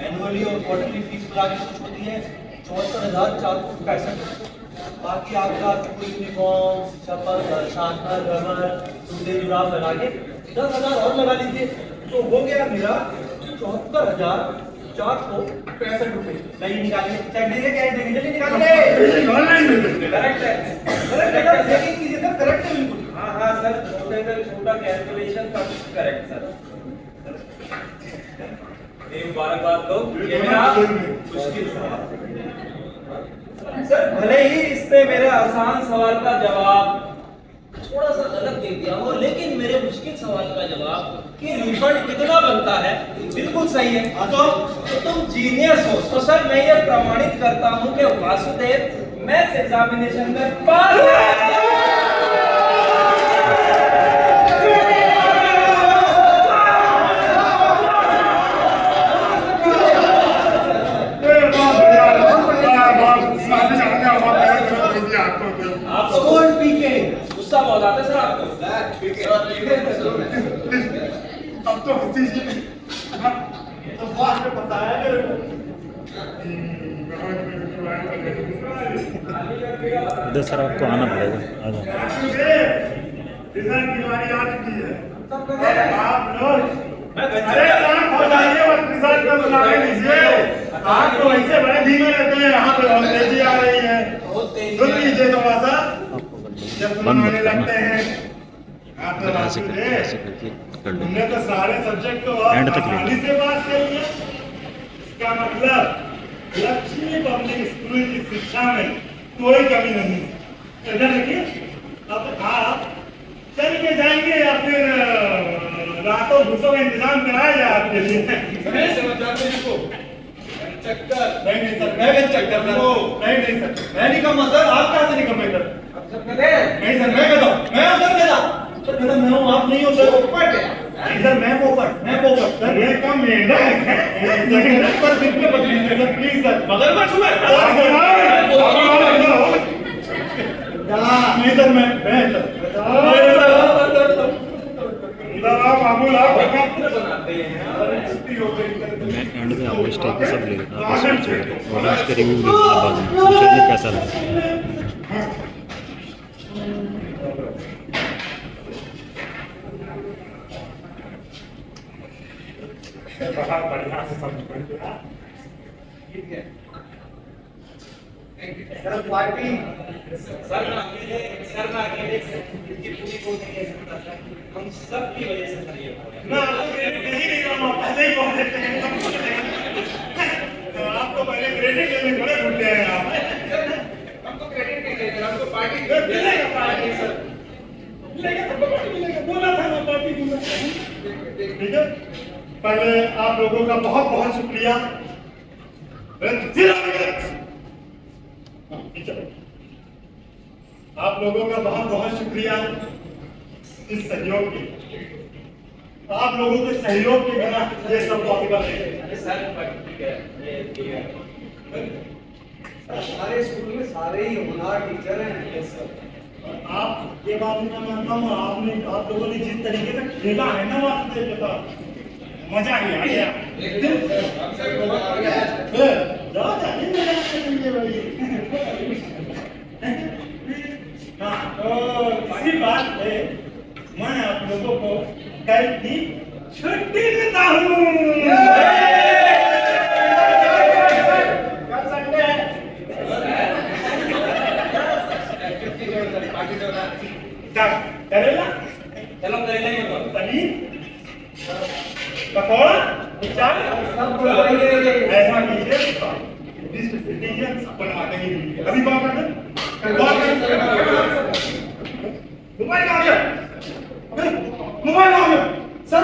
एनुअली और क्वार्टरली फीस मिला के कुछ होती है 74,465। बाकी आपका यूनिफॉर्म, चप्पल, शानदार रबर, जूते जुराब लगा के 10,000 और लगा लीजिए तो हो गया मेरा 74,465 रुपए। नहीं निकालिए, चेक देंगे, कैश देंगे, जल्दी निकालिए। करेक्ट है, चेकिंग कीजिए सर, करेक्ट है बिल्कुल। हाँ सर, छोटा कैलकुलेशन का करेक्ट सर। एक मुबारकबाद दो, ये मेरा मुश्किल सवाल सर, भले ही इसने मेरे आसान सवाल का जवाब थोड़ा सा गलत दे दिया हो, लेकिन मेरे मुश्किल सवाल का जवाब कि रिफंड कितना बनता है बिल्कुल सही है। तो तुम जीनियस हो। तो सर मैं ये प्रमाणित करता हूँ कि वासुदेव मैथ्स एग्जामिनेशन में पास। गुस्सा बहुत आता है सर आपको। अब तो तो बात में बताया मेरे को। इधर सर आपको आना पड़ेगा, आ जाओ। रिजल्ट की बारी आ चुकी है। आप लोग अरे बताइए मत, रिजल्ट का सुनाने दीजिए। आप तो ऐसे बड़े धीमे रहते हैं, यहाँ पे बहुत तेजी आ रही है। सुन लीजिए थोड़ा सा, जब सुनाने लगते हैं। आप तो तुमने तो सारे सब्जेक्ट तो आसानी से पास कर लिया। इसका मतलब लक्ष्मी पब्लिक स्कूल की शिक्षा में कोई कमी नहीं है। इधर देखिए, अब आप चल के जाएंगे या फिर रातों भूसों का इंतजाम कराया जाए आपके लिए? चक्कर नहीं सर, मैं चक्कर नहीं सर, मैं नहीं कहूँगा सर। आप कहाँ से नहीं कहूँगा इधर? नहीं सर, मैं कहता हूँ, मैं सर कहता सर, कहता मैं हूँ, आप नहीं हो सर। नहीं सर, मैं पोपट सर, ये कम मेरा है पर बिल्कुल बदल दीजिए सर, प्लीज सर। मगरमच्छ हुआ नहीं सर, मैं मैं एंड में आपको स्टेज पे सब ले लेता हूँ और उसके रिव्यू ले लेता बाद में पूछेंगे कैसा लगा। बहुत बढ़िया से समझ पड़ेगा। सर पार्टी सर मैं अकेले इसकी पूरी को नहीं कह सकता सर, हम सब की वजह से सर ये हो रहा है। ना नहीं हम पहले ही बोल देते हैं। तो आपको पहले क्रेडिट लेने बड़े भूलते हैं आप। हमको क्रेडिट नहीं देते, हमको पार्टी मिलेगा पार्टी सर, मिलेगा सबको पार्टी मिलेगा। बोला था ना पार्टी दूंगा। ठीक है, पहले आप लोगों का बहुत बहुत शुक्रिया। आप लोगों का बहुत बहुत शुक्रिया इस सहयोग के। आप लोगों के सहयोग के बिना ये सब पॉसिबल है। सर बट ठीक है ये हमारे स्कूल में सारे ही होनहार टीचर हैं। Yes sir. आप ये बात मैं मानता हूँ, आप लोगों ने जिस तरीके से खेला है ना वासुदेव के साथ, मजा ही आ गया। हाँ, तो इसी बात पे मैं आप लोगों को कल की छुट्टी देता हूँ। कर सकते हैं। करेला, चलो करेला ही होगा। पनीर, पकौड़ा, चाय, सब बुलाइए। ऐसा कीजिए बनवा देंगे। अभी बात कर मोबाइल आ गया, मोबाइल आ गया सर।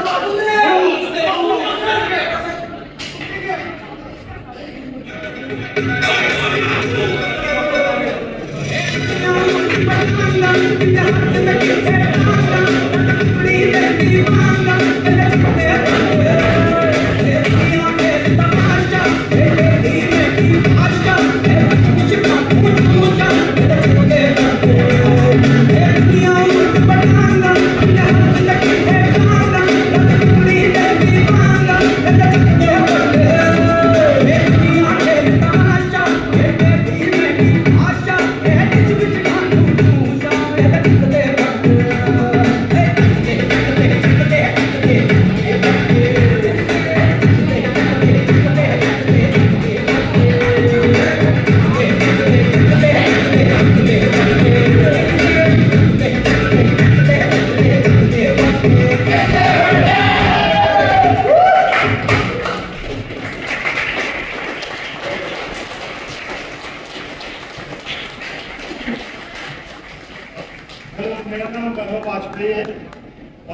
मेरा नाम वैभव वाजपेयी है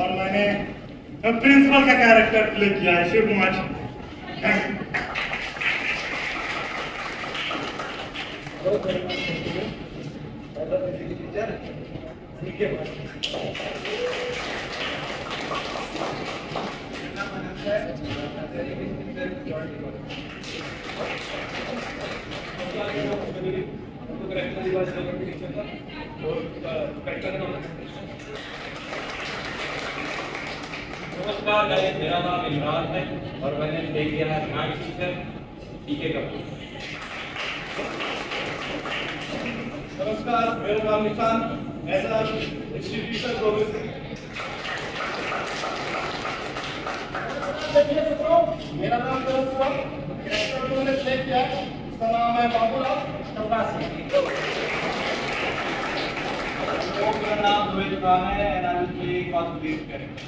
और मैंने प्रिंसिपल का कैरेक्टर प्ले किया है, शिव कुमार जी। नमस्कार गाइस, मेरा नाम इमरान है और मैंने प्ले किया है मैथ टीचर टीके कपूर। नमस्कार, मेरा नाम निशान एज अ इंस्टीट्यूशन प्रोफेसर। मेरा नाम किया है, उसका नाम है बाबूलाल चौरासी। मेरा नाम रोहित खान है and I will play Vasudev character.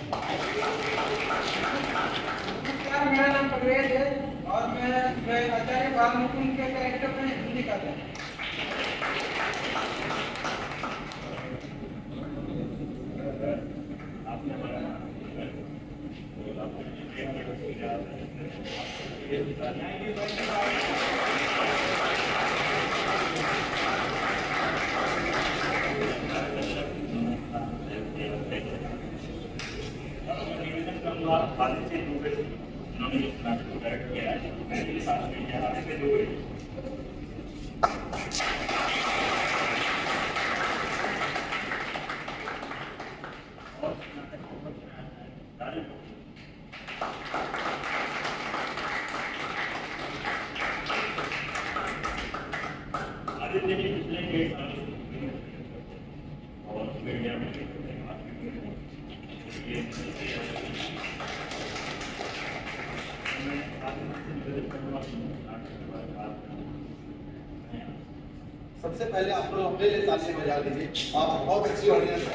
मेरा नाम पगड़ेज है और मैं आचार्य बालमुकुंद के कैरेक्टर में हिंदी का था। सबसे पहले आप लोग अपने लिए ताली बजा दीजिए। आप बहुत अच्छी ऑडियंस है।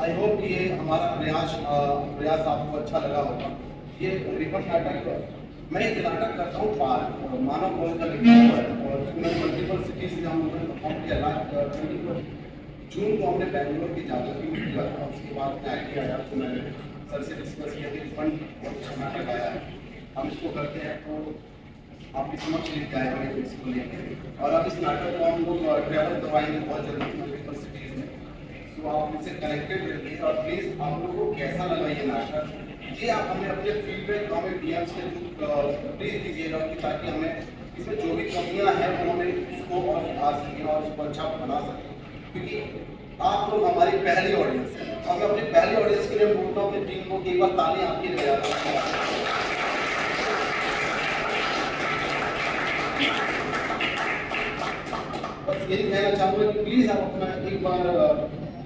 आई होप कि ये हमारा प्रयास आपको अच्छा लगा होगा। ये रिफर नाटक मैं एक नाटक करता हूँ पार मानव कौन का लिखा हुआ है और उसमें मल्टीपल सिटीज से हम लोगों ने परफॉर्म किया। लास्ट 21 जून को हमने बैंगलोर की जाकर भी किया था। उसके बाद मैं आईटी आया तो मैंने सर से डिस्कस किया कि फंड बहुत अच्छा नाटक आया है, हम इसको करते हैं तो आपकी समझ लेके आए हैं इसको लेकर। और अब इस नाटक को हम लोग ट्रैवल करवाएंगे बहुत जल्दी मल्टीपल सिटीज में। सो तो आप मुझसे कनेक्टेड रहिए और प्लीज आप लोगों को कैसा लगा ये नाटक, ये आप हमें अपने फीडबैक हमें डीएम्स के थ्रू प्लीज दीजिएगा, कि ताकि हमें इसमें जो भी कमियां हैं वो हमें इसको और सुधार सकें और इसको अच्छा बना सकें, क्योंकि आप लोग हमारी पहली ऑडियंस है। और मैं अपनी पहली ऑडियंस के लिए बोलता हूँ अपनी टीम को कि एक बार ताली आपके लिए बजाता हूं। बस यही कहना चाहूँगा कि प्लीज आप अपना एक बार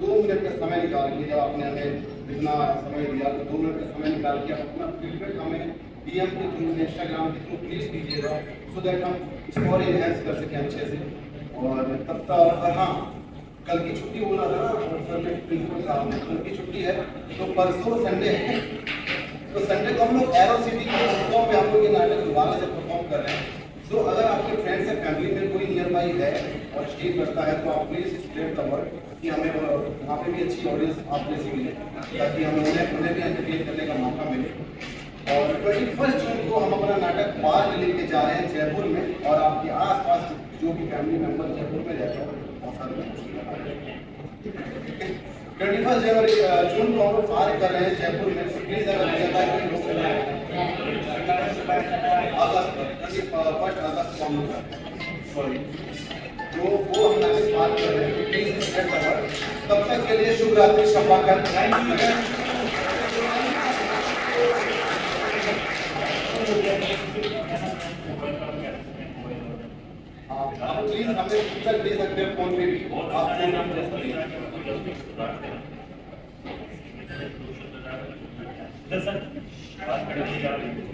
2 मिनट का समय निकाल के, जब आपने हमें इतना समय दिया तो 2 मिनट का समय निकाल के आप अपना फीडबैक हमें डीएम के थ्रू, इंस्टाग्राम के थ्रू प्लीज दीजिएगा, सो दैट हम इसको और इनहेंस कर सकें अच्छे से। और तब तक हाँ, कल की छुट्टी बोला था ना सर ने, प्रिंसिपल साहब ने, कल की छुट्टी है तो परसों संडे है, तो संडे को हम लोग एरो सिटी के परफॉर्म पे हम लोग ये नाटक दोबारा से परफॉर्म कर रहे हैं। तो अगर आपके फ्रेंड्स या फैमिली में कोई नियर बाई है और स्टे करता है तो आप प्लीज स्प्रेड द वर्ड, कि हमें वहाँ पे भी अच्छी ऑडियंस आप जैसी मिले, ताकि हमें उन्हें भी एंटरटेन करने का मौका मिले। और 21 जून को हम अपना नाटक पार्क लेके जा रहे हैं जयपुर में, और आपके आसपास जो भी फैमिली मेंबर जयपुर में रहते हैं 21 जनवरी जून को हम लोग पार्क कर रहे हैं जयपुर में, तो प्लीज अगर अगस्त को हम सॉरी तो वो हम नाटक पार्क कर रहे हैं, प्लीज स्प्रेड द वर्ड। तब तक के लिए शुभ रात्रि, शब्बा कर। आप प्लीज हमें फीडबैक दे सकते हैं फोन पे भी, आप फोन नंबर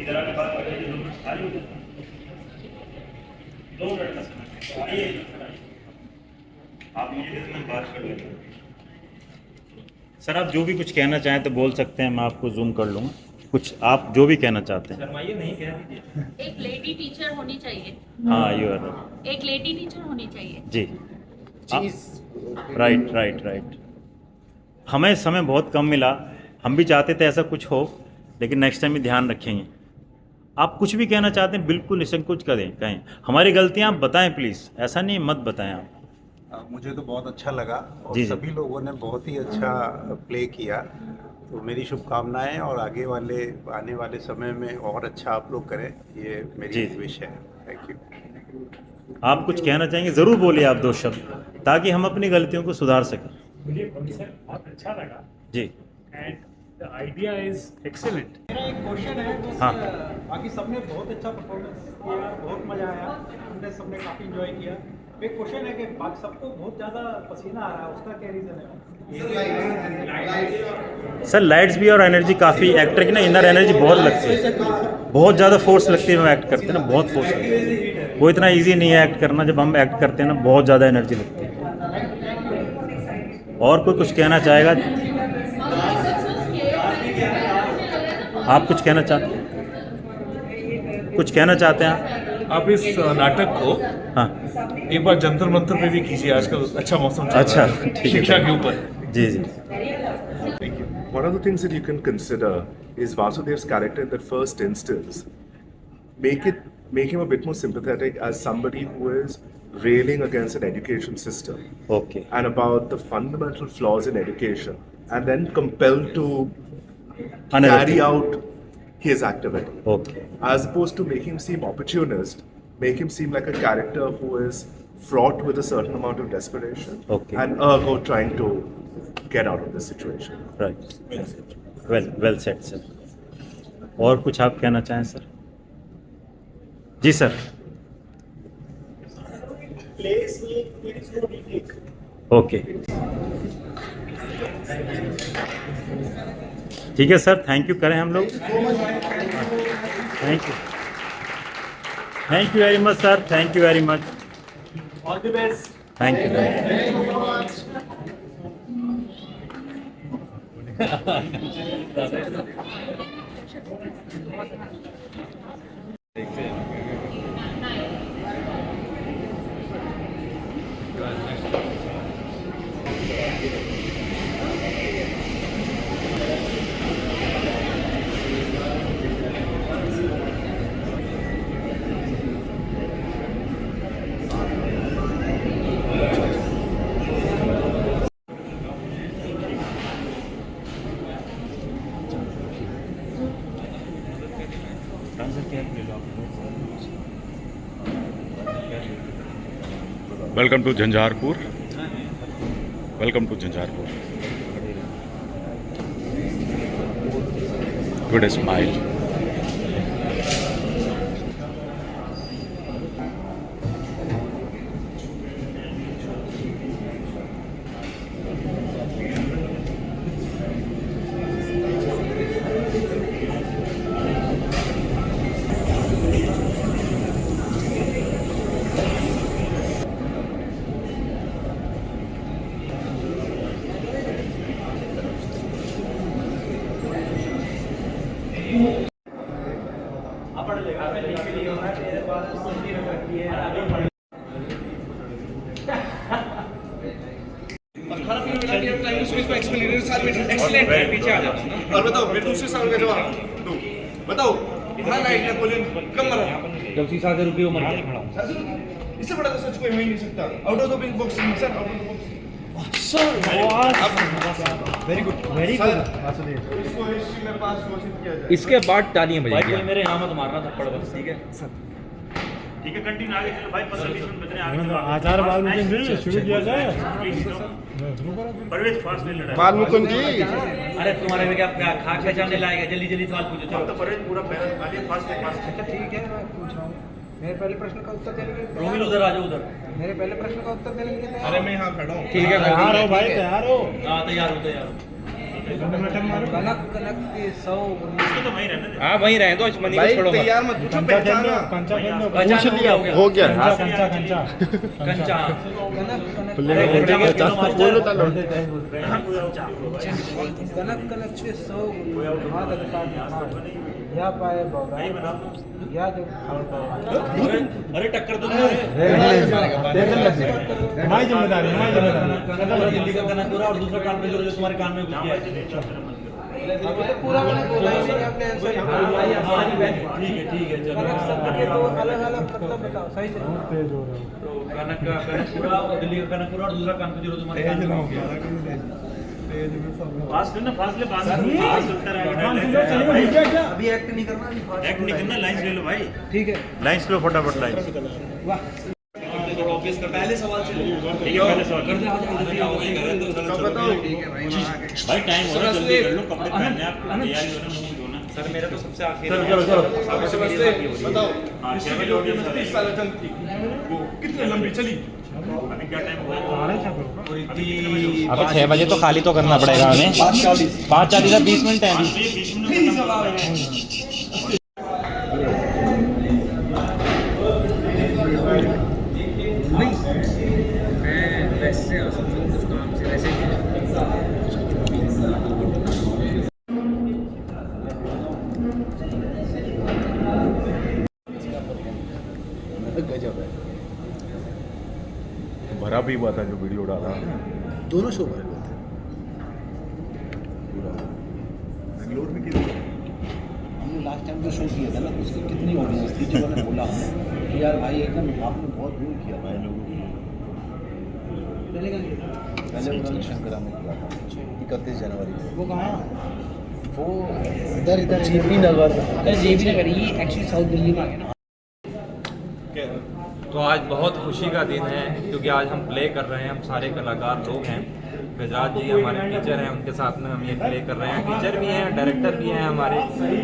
इधर आके बात करेंगे। 2 मिनट का समय आइए, आप बात कर लेंगे। सर आप जो भी कुछ कहना चाहें तो बोल सकते हैं, मैं आपको जूम कर लूँगा, कुछ आप जो भी कहना चाहते हैं। शर्माइए नहीं, कह दीजिए। एक लेडी टीचर होनी चाहिए। हाँ यू आर एक लेडी टीचर होनी चाहिए। जी राइट राइट राइट। हमें समय बहुत कम मिला, हम भी चाहते थे ऐसा कुछ हो, लेकिन नेक्स्ट टाइम भी ध्यान रखेंगे। आप कुछ भी कहना चाहते हैं बिल्कुल निसंकोच करें, कहें। हमारी गलतियां आप बताएं प्लीज़, ऐसा नहीं मत बताएं आप। मुझे तो बहुत अच्छा लगा और जी। सभी लोगों ने बहुत ही अच्छा प्ले किया, तो मेरी शुभकामनाएं और आने वाले समय में और अच्छा आप लोग करें, ये मेरी विश है। Thank you. आप कुछ कहना चाहेंगे, ज़रूर बोलिए आप 2 शब्द, ताकि हम अपनी गलतियों को सुधार सकें। मुझे कॉन्सेप्ट बहुत अच्छा लगा जी and the idea is excellent. मेरा एक क्वेश्चन है बस। हाँ। बाकी सबने बहुत अच्छा परफॉर्मेंस किया, बहुत मजा आया, हमने सबने काफ़ी इंजॉय किया। एक क्वेश्चन है कि बाकी सबको बहुत ज़्यादा पसीना आ रहा है, उसका क्या रीज़न है? सर लाइट्स भी और एनर्जी काफ़ी, एक्टर की ना इनर एनर्जी बहुत लगती है, बहुत ज़्यादा फोर्स लगती है। हम एक्ट करते हैं ना, बहुत फोर्स लगती है, वो इतना इजी नहीं है एक्ट करना। जब हम एक्ट करते हैं ना, बहुत ज़्यादा एनर्जी लगती है। और कोई कुछ कहना चाहेगा? आप कुछ कहना चाहते हैं? कुछ कहना चाहते हैं आप इस नाटक को हाँ एक बार जंतर मंतर पे भी कीजिए, आजकल अच्छा मौसम चल अच्छा, रहा है ठीक है। शिक्षा के ऊपर। जी जी। One of the things that you can consider is Vasudev's character in the first instance. Make him a bit more sympathetic as somebody who is railing against an education system. Okay. And about the fundamental flaws in education, and then compelled to carry out his activity. Okay. As opposed to make him seem opportunist, make him seem like a character who is fraught with a certain amount of desperation. Okay. And ergo trying to get out of this situation. Right. Well said, sir. और कुछ आप कहना चाहें सर? जी सर। ओके ठीक है सर, थैंक यू करें हम लोग। Thank you very much sir, thank you very much. All the best. Thank you. Welcome to Jhanjharpur, welcome to Jhanjharpur. Good smile. और बताओ मेरे दूसरे साल का जवाब दो, बताओ हाँ लाइट नेपोलियन कब मरा? जब शीशा से रुकी वो मर गया। इससे बड़ा तो सच कोई हो ही नहीं सकता। Out of the box sir, out of the very good इसको हिस्ट्री में पास घोषित किया जाए। इसके बाद तालियां भाई बजेंगी। कोई मेरे यहाँ मत मारना थप्पड़ बस, ठीक है ठीक है, कंटिन्यू आगे चलो भाई, 15-20 मिनट बच रहे हैं आगे चलो। आचार बाल मुकुंद जी शुरू किया जाए। परवेज फास्ट नहीं लड़ा बाल मुकुंद जी अरे तुम्हारे में क्या खाक पहचानने लाएगा? जल्दी जल्दी सवाल पूछो। अब तो परवेज पूरा पहले खाली फास्ट फास्ट। अच्छा ठीक है, मैं पूछ रहा हूँ। मेरे पहले प्रश्न का उत्तर देने के लिए रोमिल उधर आ जाओ, उधर। मेरे पहले प्रश्न का उत्तर देने के लिए तैयार अरे मैं यहाँ खड़ा हूँ। ठीक है, तैयार हो भाई, तैयार हो। हाँ तैयार हो, तैयार हो। कनक कनक के 100 इसको तो वहीं रहने दे। हाँ वहीं रहे तो मनी को भाई छोड़ो मत। तैयार मत पूछो, पहचाना। पहचान लिया हो गया कंचा कंचा कंचा। कनक कनक अरे कंचा मत खेलो मास्टर। कनक कनक के 100 हाथ अधिकार या पाए बौगा या जो अरे टक्कर तो नहीं हमारी जिम्मेदारी, हमारी जिम्मेदारी। दिल्ली का गाना पूरा और दूसरा कान पे जो तुम्हारे कान में घुस गया है। पूरा मैंने बोला ही नहीं, आपने आंसर ठीक है चलो। तो अलग अलग मतलब बताओ सही से। तो कनक का कनकपुरा और दिल्ली का कनकपुरा और दूसरा कानपुर जो तुम्हारे कान में घुस गया। फास्ट करना, फास्ट ले, फास्ट चलता रहेगा। अभी एक्ट नहीं करना, अभी फास्ट एक्ट नहीं करना, लाइंस ले लो भाई, ठीक है। लाइंस लो फटाफट लाइंस। पहले सवाल चलिए। ठीक है पहले सवाल बताओ भाई, टाइम हो रहा है, जल्दी कर लो, कपड़े पहनने आप, तैयारी हो रहा है, मुंह धोना। सर मेरा तो सबसे आखिर बताओ यूनिवर्सिटी 30 साल चलती वो कितनी लंबी चली? अभी क्या टाइम हुआ? अबे 6 बजे तो खाली तो करना पड़ेगा हमें। 5:40 का 20 मिनट है। 20 मिनट भरा भी हुआ था जो वीडियो डाला। दोनों शो भरे हुए थे। बेंगलोर में किया हमने लास्ट टाइम जो शो किया था ना, उसकी कितनी ऑडियंस थी, जब मैंने बोला कि यार भाई एकदम आपने बहुत दूर किया भाई लोगों को। पहले उन्होंने शंकरा में किया था 31 जनवरी को। वो कहाँ? वो इधर जेपी नगर जेबी नगर, ये एक्चुअली साउथ दिल्ली में आ गया ना। तो आज बहुत खुशी का दिन है क्योंकि आज हम प्ले कर रहे हैं, हम सारे कलाकार लोग हैं। गजराज जी हमारे टीचर हैं, उनके साथ में हम ये प्ले कर रहे हैं। टीचर भी हैं, डायरेक्टर भी हैं हमारे,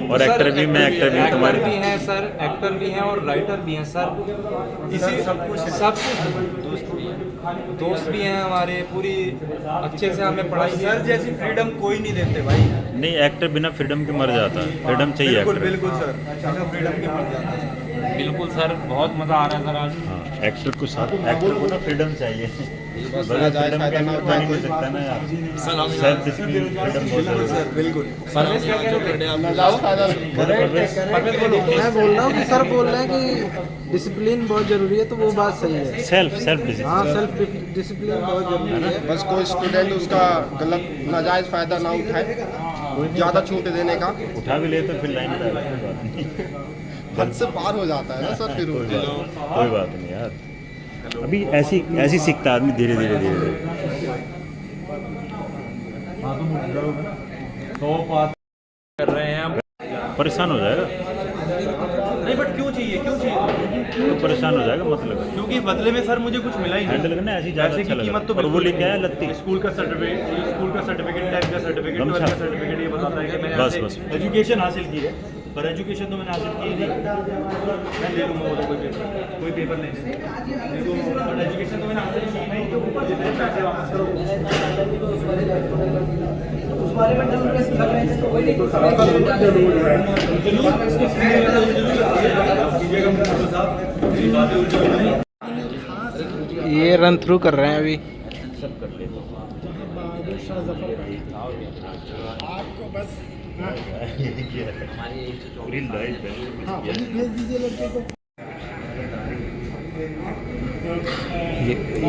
और एक्टर भी, मैं एक्टर भी, तुम्हारे भी हैं सर, एक्टर भी हैं और राइटर भी हैं सर। इसी सब कुछ दोस्त भी हैं हमारे, पूरी अच्छे से हमें पढ़ाई। सर जैसी फ्रीडम कोई नहीं देते भाई। नहीं, एक्टर बिना फ्रीडम के मर जाता है, फ्रीडम चाहिए एक्टर। बिल्कुल सर, बिना फ्रीडम के मर जाता है। बिल्कुल सर, बहुत मज़ा आ रहा है सर आज। हाँ, एक्टर को साथ, एक्टर को ना फ्रीडम चाहिए। बगैर फ्रीडम के एक्टर बन ही नहीं सकता ना यार। सेल्फ डिसिप्लिन, फ्रीडम बहुत जरूरी है। बिल्कुल। मैं बोल रहा हूँ कि सर बोल रहे हैं कि डिसिप्लिन बहुत जरूरी है, तो वो बात सही है। सेल्फ हाँ, डिसिप्लिन। सेल्फ डिसिप्लिन बहुत जरूरी है। बस कोई स्टूडेंट उसका गलत नाजायज फायदा ना उठाए, ज़्यादा छूट देने का। उठा भी ले तो फिर लाइन पे आ जाए, कोई बात नहीं। हद से पार हो जाता है ना सर फिर। कोई बात नहीं यार, अभी ऐसी सीखता आदमी धीरे धीरे धीरे धीरे। कर रहे हैं हम। परेशान हो जाएगा। नहीं बट क्यों चाहिए तो परेशान हो जाएगा मतलब क्योंकि बदले में सर मुझे कुछ मिला ही हैंडल करना ऐसी ज़्यादा पैसे अच्छा की लगा। कीमत तो और वो बिल्कुल लेके आया लत्ती स्कूल का सर्टिफिकेट टाइप का सर्टिफिकेट गमछा। का सर्टिफिकेट ये बताता है कि मैंने बस, ऐसे बस। एजुकेशन हासिल की है पर एजुकेशन तो मैंने हासिल की ही नहीं। मैं ले लूँगा वो तो कोई पेपर नहीं बट एजुकेशन तो मैंने हासिल की नहीं तो ऊपर से मेरे पैसे वापस करो। उस बारे में डिस्कस कर रहे थे तो वही नहीं ये रन थ्रू कर रहे हैं अभी। आपको बस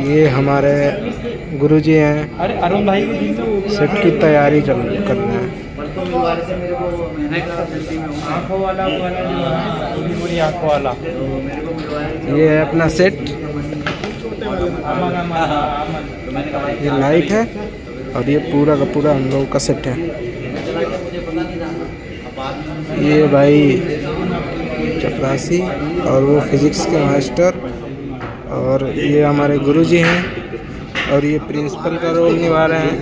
ये हमारे गुरुजी हैं। अरे अरुण भाई को दिन से सेट की तैयारी कर रहे हैं। आंखों वाला जो है पूरी आंखों वाला ये है अपना सेट। ये लाइट है और ये पूरा का पूरा हम लोगों का सेट है। ये भाई चपरासी और वो फिजिक्स के मास्टर और ये हमारे गुरुजी हैं और ये प्रिंसिपल का रोल निभा रहे हैं।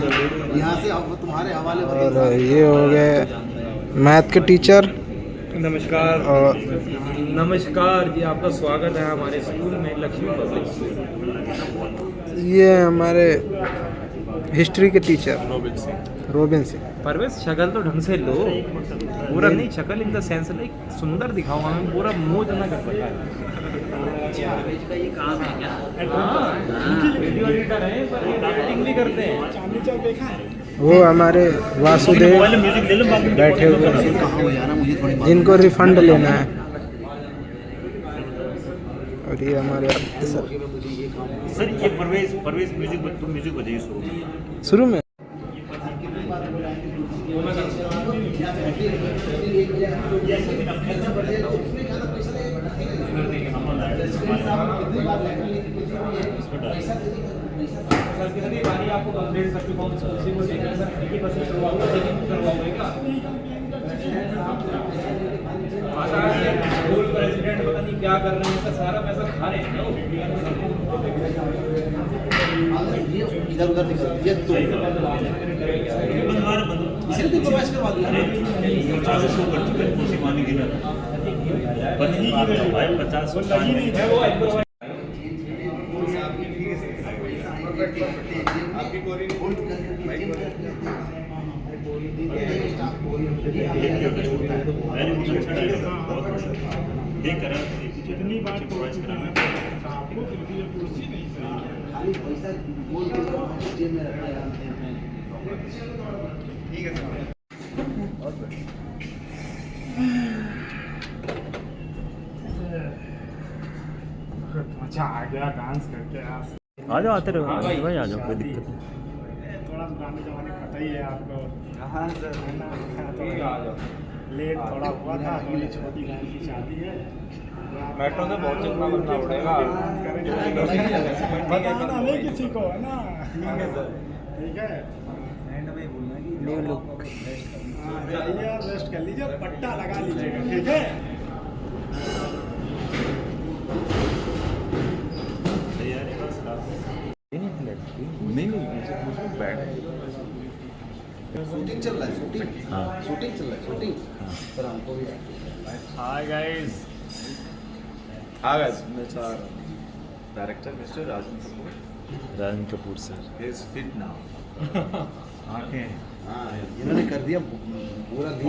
यहाँ से अब तुम्हारे हवाले और ये हो गए मैथ के टीचर। नमस्कार और नमस्कार जी, आपका स्वागत है हमारे स्कूल में, लक्ष्मी पब्लिक स्कूल। ये हमारे हिस्ट्री के टीचर रोबिन सिंह। परवेश शक्ल तो ढंग से लो, पूरा नहीं शक्ल इन द सेंस लाइक सुंदर दिखाओ, हमें पूरा मुंह जना कर रखा है। वीडियो एडिटर है पर एडिटिंग भी करते हैं। वो हमारे वासुदेव बैठे हुए हैं जिनको रिफंड लेना है। और ये हमारे सर ये परवेज म्यूजिक बजाइए शुरू में। सर कितनी बारी आपको कंप्लेंट कर चुका हूँ उसी को लेकर सर 80% करवाऊंगा, लेकिन करवाऊंगा स्कूल प्रेसिडेंट पता नहीं क्या कर रहे हैं सर, सारा पैसा खा रहे हैं इधर उधर ये तो इसे तो प्रवेश करवा दिया 50 कर चुके हैं खुशी मानी की ना 50 जितनी बात आपको फिर भी ये कुर्सी नहीं सही खाली पैसा बोल के जेब में रखना जानते हैं। ठीक है सर। अच्छा आ गया डांस करके आप आ जाओ, आते रहो भाई, आ जाओ, कोई दिक्कत नहीं। थोड़ा पुराने जमाने का पता ही है आपको। हाँ सर है ना, तो लेट थोड़ा हुआ था, थोड़ी छोटी बहन की शादी है। मेट्रो से बहुत चिंता करना पड़ेगा। बताना नहीं किसी को, है ना। ठीक है, न्यू लुक। जाइए और रेस्ट कर लीजिए, पट्टा लगा लीजिएगा, ठीक है। शूटिंग चल रहा है, शूटिंग हाँ। शूटिंग चल रहा है, शूटिंग सर हमको भी hi guys, Hi guys, Mr. Director Mr. Rajan Kapoor sir He is fit now. आंखें हाँ इन्होंने कर दिया पूरा दिन